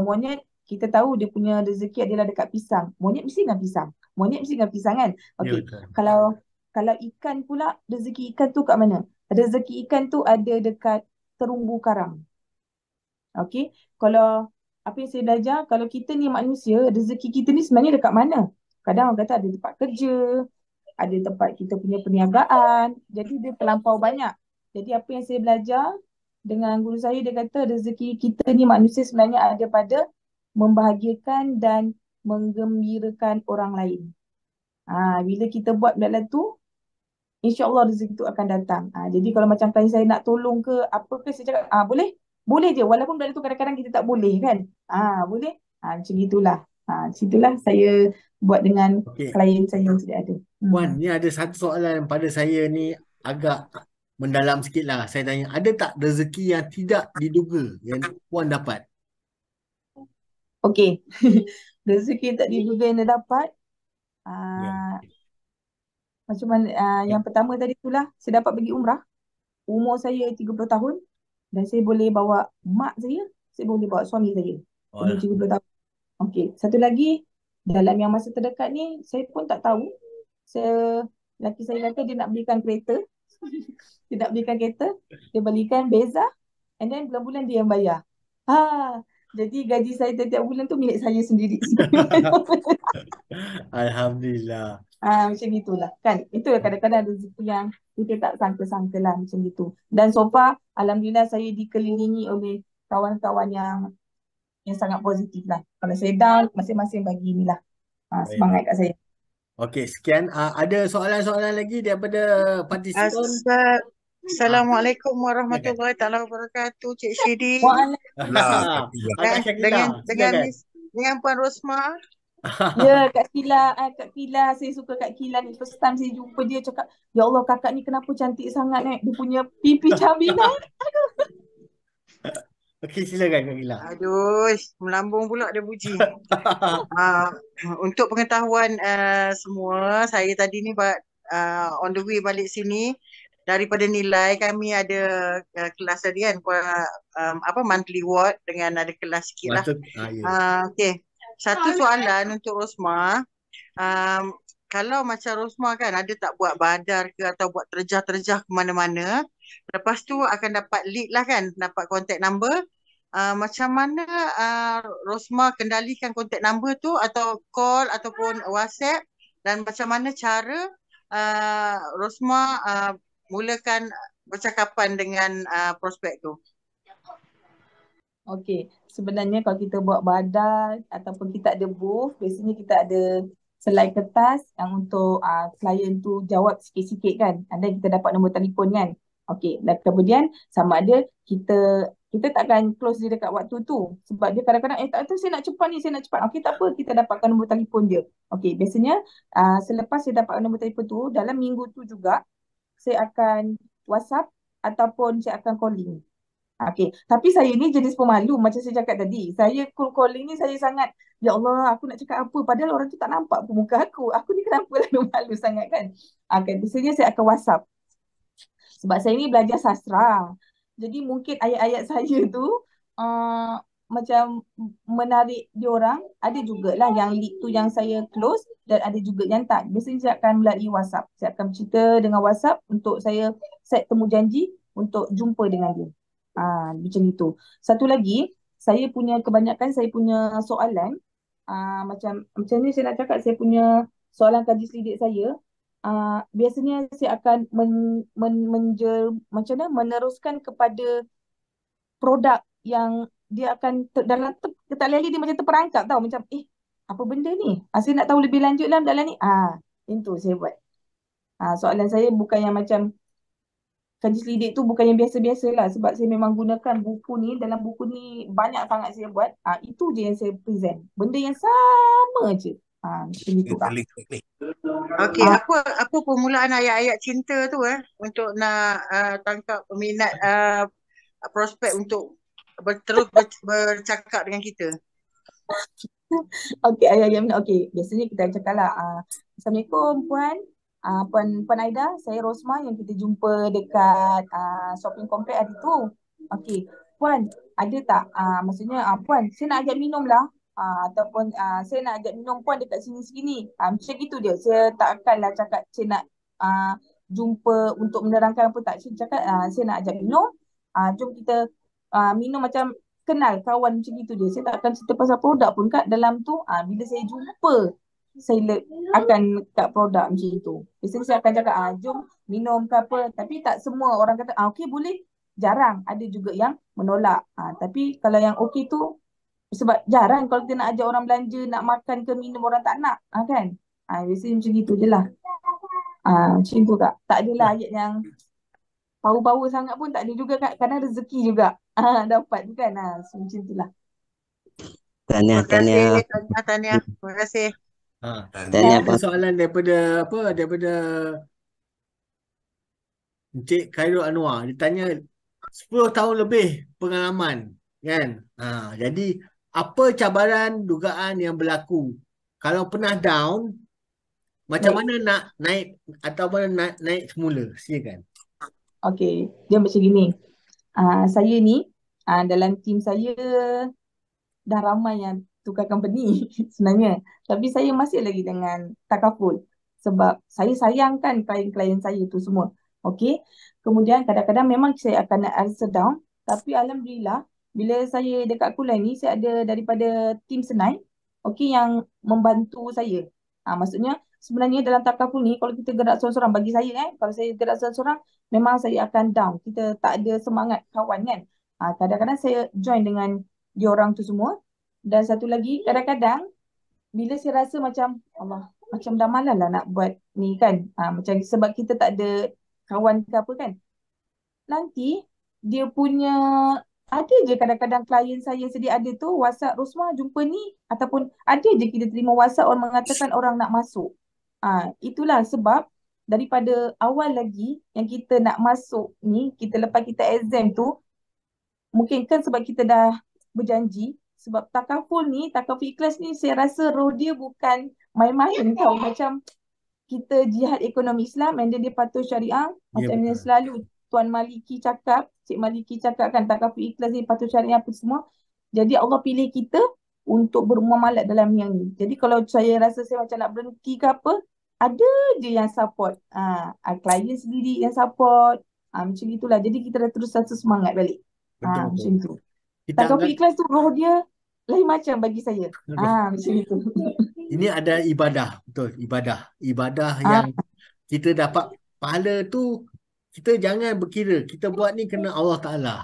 monyet kita tahu dia punya rezeki adalah dekat pisang. Monyet mesti dengan pisang. Monyet mesti dengan pisang kan? Ya, Okey. betul. Kalau ikan pula, rezeki ikan tu kat mana? Rezeki ikan tu ada dekat terumbu karang. Okey. Kalau apa yang saya belajar, kalau kita ni manusia, rezeki kita ni sebenarnya dekat mana? Kadang orang kata ada tempat kerja, ada tempat kita punya perniagaan. Jadi dia terlampau banyak. Jadi apa yang saya belajar dengan guru saya, dia kata rezeki kita ni manusia sebenarnya ada pada membahagiakan dan menggembirakan orang lain. Bila kita buat benda tu, InsyaAllah rezeki tu akan datang. Jadi kalau macam klien saya nak tolong ke apa ke, saya cakap boleh. Boleh je. Walaupun benda tu kadang-kadang kita tak boleh kan. Boleh. Macam itulah. Situlah saya buat dengan Okey. klien saya yang sudah ada. Puan, ni ada satu soalan pada saya ni agak mendalam sikit lah. Saya tanya, ada tak rezeki yang tidak diduga yang Puan dapat? Okey. Rezeki tak diduga yang dia dapat. Ya. Macam mana, yang pertama tadi itulah, saya dapat pergi umrah. Umur saya 30 tahun. Dan saya boleh bawa mak saya boleh bawa suami saya. Umur Wah. 30 tahun. Okey, satu lagi, dalam yang masa terdekat ni, saya pun tak tahu. Laki saya kata dia nak belikan kereta. Dia nak belikan kereta, dia belikan Beza, and then bulan-bulan dia yang bayar. Jadi gaji saya setiap bulan tu milik saya sendiri. Alhamdulillah. Macam itulah kan. Itulah kadang-kadang rezeki yang kita tak sangka-sangka lah macam itu. Dan so far, Alhamdulillah saya dikelilingi oleh kawan-kawan yang sangat positif lah. Kalau saya down, masing-masing bagi inilah semangat kat saya. Okey, sekian. Ada soalan-soalan lagi daripada partisipan? Assalamualaikum warahmatullahi taala wabarakatuh, Cik Shidi. Agak Syakila. Dengan Puan Rosma. Ya, Kak Kila, saya suka Kak Kila ni. First time saya jumpa dia, cakap, ya Allah kakak ni kenapa cantik sangat dia punya pipi cabi naik. Okey, silakan Kak Kila. Aduh, melambung pula dia puji. Untuk pengetahuan semua, saya tadi ni on the way balik sini, daripada nilai kami ada kelas tadi kan, monthly ward dengan ada kelas sikit lah. Okey. Satu soalan untuk Rosma. Kalau macam Rosma kan ada tak buat badar ke atau buat terjah-terjah ke mana-mana, lepas tu akan dapat lead lah kan, dapat contact number. Macam mana Rosma kendalikan contact number tu, atau call ataupun WhatsApp, dan macam mana cara Rosma mulakan percakapan dengan prospek tu? Okey, sebenarnya kalau kita buat badal ataupun kita ada booth, biasanya kita ada selai kertas yang untuk klien tu jawab sikit-sikit kan. Dan kita dapat nombor telefon kan. Okey, dan kemudian sama ada kita takkan close dia dekat waktu tu. Sebab dia kadang-kadang, tak tahu saya nak cepat ni, saya nak cepat. Okey, tak apa, kita dapatkan nombor telefon dia. Okey, biasanya selepas saya dapat nombor telefon tu, dalam minggu tu juga, saya akan WhatsApp ataupun saya akan calling. Okey, tapi saya ni jenis pemalu macam saya cakap tadi. Saya calling ni saya sangat, ya Allah, aku nak cakap apa padahal orang tu tak nampak pun muka aku. Aku ni kenapa lalu malu sangat kan? Biasanya saya akan WhatsApp. Sebab saya ni belajar sastra. Jadi mungkin ayat-ayat saya tu macam menarik diorang. Ada jugalah yang lead tu yang saya close dan ada juga yang tak. Biasanya saya akan melalui WhatsApp. Saya akan bercerita dengan WhatsApp untuk saya set temu janji untuk jumpa dengan dia. Macam itu. Satu lagi, kebanyakan saya punya soalan, macam ni saya nak cakap, saya punya soalan kaji selidik saya, biasanya saya akan meneruskan kepada produk yang dia akan dalam tak lali dia macam terperangkap tau, macam apa benda ni? Saya nak tahu lebih lanjut dalam ni. Itu saya buat. Soalan saya bukan yang macam kaji selidik tu bukan yang biasa-biasa lah, sebab saya memang gunakan buku ni. Dalam buku ni banyak sangat saya buat. Itu je yang saya present. Benda yang sama je. Macam itu Kak. Okey, Ah, apa permulaan ayat-ayat cinta tu untuk nak tangkap peminat prospek untuk terus bercakap dengan kita. Okey, ayah mana? Okey, biasanya kita cakap lah. Assalamualaikum Puan. Puan Aida, saya Rosma yang kita jumpa dekat shopping complex hari tu. Okey, Puan, ada tak? Maksudnya, Puan, saya nak ajak minum lah. Ataupun saya nak ajak minum Puan dekat sini-sini. Macam gitu dia. Saya tak akanlah cakap saya nak jumpa untuk menerangkan apa tak. Saya cakap saya nak ajak minum. Jom kita minum macam kenal kawan macam itu dia. Saya tak akan cerita pasal produk pun Kak. Dalam tu bila saya jumpa saya akan kat produk macam itu. Biasanya saya akan cakap jom minum ke apa. Tapi tak semua orang kata okey boleh. Jarang. Ada juga yang menolak. Tapi kalau yang okey tu sebab jarang kalau kita nak ajak orang belanja, nak makan ke minum orang tak nak. Kan? Biasanya macam itu je lah. Macam tu Kak. Tak adalah ayat yang power-power sangat pun tak ada juga Kak. Kadang rezeki juga. Dapat kan. So, macam itulah. Terima Tahniah. kasih, Tahniah. Terima kasih. Tahniah Ada soalan daripada Encik Khairul Anwar. Dia tanya 10 tahun lebih pengalaman kan. Jadi apa cabaran dugaan yang berlaku? Kalau pernah down, macam Baik. mana nak naik ataupun naik semula? Silakan. Okey, dia macam gini. Saya ni dalam tim saya dah ramai yang tukar company sebenarnya. Tapi saya masih lagi dengan Takaful. Sebab saya sayangkan klien-klien saya tu semua. Okey. Kemudian kadang-kadang memang saya akan rasa down. Tapi Alhamdulillah, bila saya dekat Kulai ni, saya ada daripada tim Senai. Okey, yang membantu saya. Maksudnya sebenarnya dalam Takaful ni, kalau kita gerak seorang-seorang, bagi saya kalau saya gerak seorang-seorang, memang saya akan down. Kita tak ada semangat kawan kan. Kadang-kadang saya join dengan diorang tu semua. Dan satu lagi, kadang-kadang bila saya rasa macam Allah, macam dah malas lah nak buat ni kan. Macam sebab kita tak ada kawan ke apa kan. Nanti dia punya ada je kadang-kadang klien saya yang sedia ada tu WhatsApp Rosma jumpa ni, ataupun ada je kita terima WhatsApp orang mengatakan orang nak masuk. Itulah sebab daripada awal lagi yang kita nak masuk ni, kita lepas kita exam tu, mungkin kan sebab kita dah berjanji. Sebab takaful ikhlas ni saya rasa roh dia bukan main-main tau. Macam kita jihad ekonomi Islam and then dia patuh syariah. Ya, Macam yang betul. selalu Tuan Maliki cakap, Cik Maliki cakap kan, takaful ikhlas ni patuh syariah apa semua. Jadi Allah pilih kita untuk bermuamalat dalam yang ni. Jadi kalau saya rasa saya macam nak berhenti ke apa, ada je yang support. Klien sendiri yang support. Macam itulah. Jadi kita dah terus rasa semangat balik. Betul. Macam tu. Kita Takaful anggap ikhlas tu roh dia lain macam bagi saya. Macam itu. ini ada ibadah, betul, ibadah. Ibadah Ah, yang kita dapat pahala tu, kita jangan berkira kita buat ni kena Allah Ta'ala.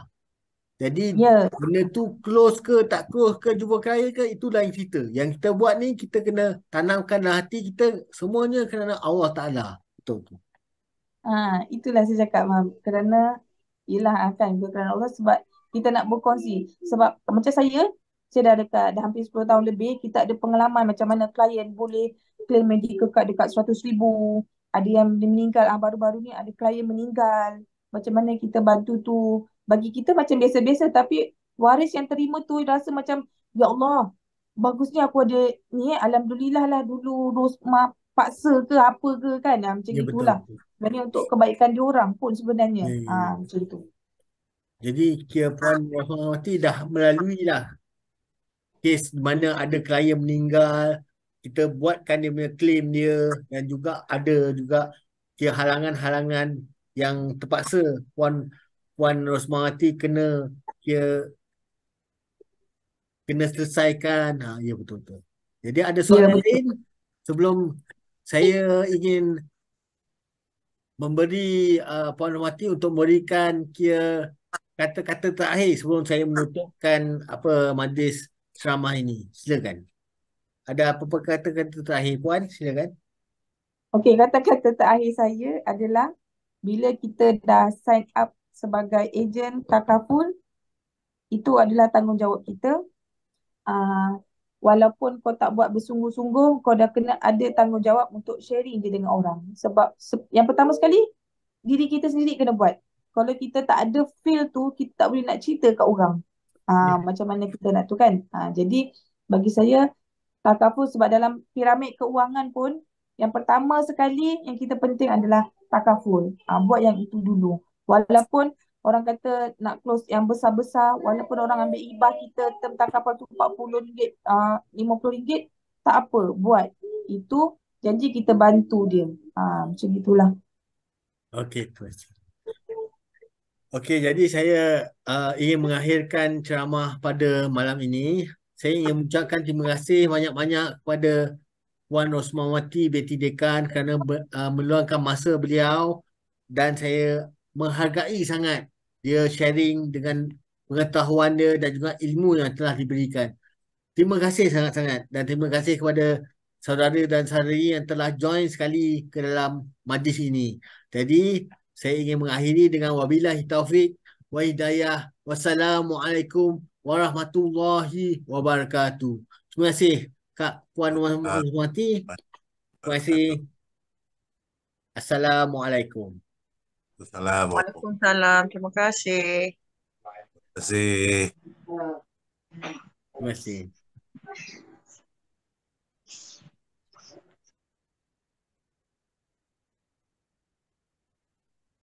Jadi ya, benda tu close ke tak close ke, jumpa kaya ke, itu lain cerita. Yang kita buat ni kita kena tanamkan dalam hati kita, semuanya kerana Allah Ta'ala. Betul tu. itulah saya cakap kerana ialah akan kerana Allah, sebab kita nak berkongsi. Sebab macam saya dah dah hampir 10 tahun lebih, kita ada pengalaman macam mana klien boleh claim medical card dekat 100,000. Ada yang meninggal, baru-baru ni ada klien meninggal. Macam mana kita bantu tu. Bagi kita macam biasa-biasa, tapi waris yang terima tu rasa macam, ya Allah, bagusnya aku ada ni Alhamdulillah lah dulu Rosma paksa ke apa ke kan. Macam Ya, betul. itulah. Sebenarnya untuk kebaikan diorang pun sebenarnya. Ya, ya. Macam tu. Jadi kira Puan Rahmawati dah melalui lah kes di mana ada klien meninggal, kita buatkan dia punya claim dia, dan juga ada juga kira halangan-halangan yang terpaksa Puan Rosmawati kena selesaikan. Ya, betul-betul. Jadi ada Ya, soalan betul. lain sebelum saya ingin memberi Puan Rosmawati untuk memberikan kata-kata terakhir sebelum saya menutupkan majlis ceramah ini. Silakan. Ada apa-apa kata-kata terakhir, Puan? Silakan. Okey, kata-kata terakhir saya adalah bila kita dah sign up sebagai ejen takaful, itu adalah tanggungjawab kita. Walaupun kau tak buat bersungguh-sungguh, kau dah kena ada tanggungjawab untuk sharing je dengan orang. Sebab yang pertama sekali, diri kita sendiri kena buat. Kalau kita tak ada feel tu, kita tak boleh nak cerita kat orang. Macam mana kita nak tu kan. Jadi bagi saya, takaful sebab dalam piramid keuangan pun, yang pertama sekali yang kita penting adalah takaful. Buat yang itu dulu. Walaupun orang kata nak close yang besar-besar, walaupun orang ambil hibah kita term takaful tu RM40, RM50, tak apa, buat. Itu janji kita bantu dia. Macam itulah. Okey, terima kasih. Okey, jadi saya ingin mengakhirkan ceramah pada malam ini. Saya ingin mengucapkan terima kasih banyak-banyak kepada Puan Rosmawati binti Dekan kerana meluangkan masa beliau, dan saya menghargai sangat dia sharing dengan pengetahuan dia dan juga ilmu yang telah diberikan. Terima kasih sangat-sangat, dan terima kasih kepada saudara dan saudari yang telah join sekali ke dalam majlis ini. Jadi saya ingin mengakhiri dengan wabillahi taufik wa hidayah. Wassalamualaikum warahmatullahi wabarakatuh. Terima kasih Kak Puan Rosmawati. Terima kasih. Assalamualaikum. Assalamualaikum. Waalaikumsalam. Terima kasih. Terima kasih. Terima kasih.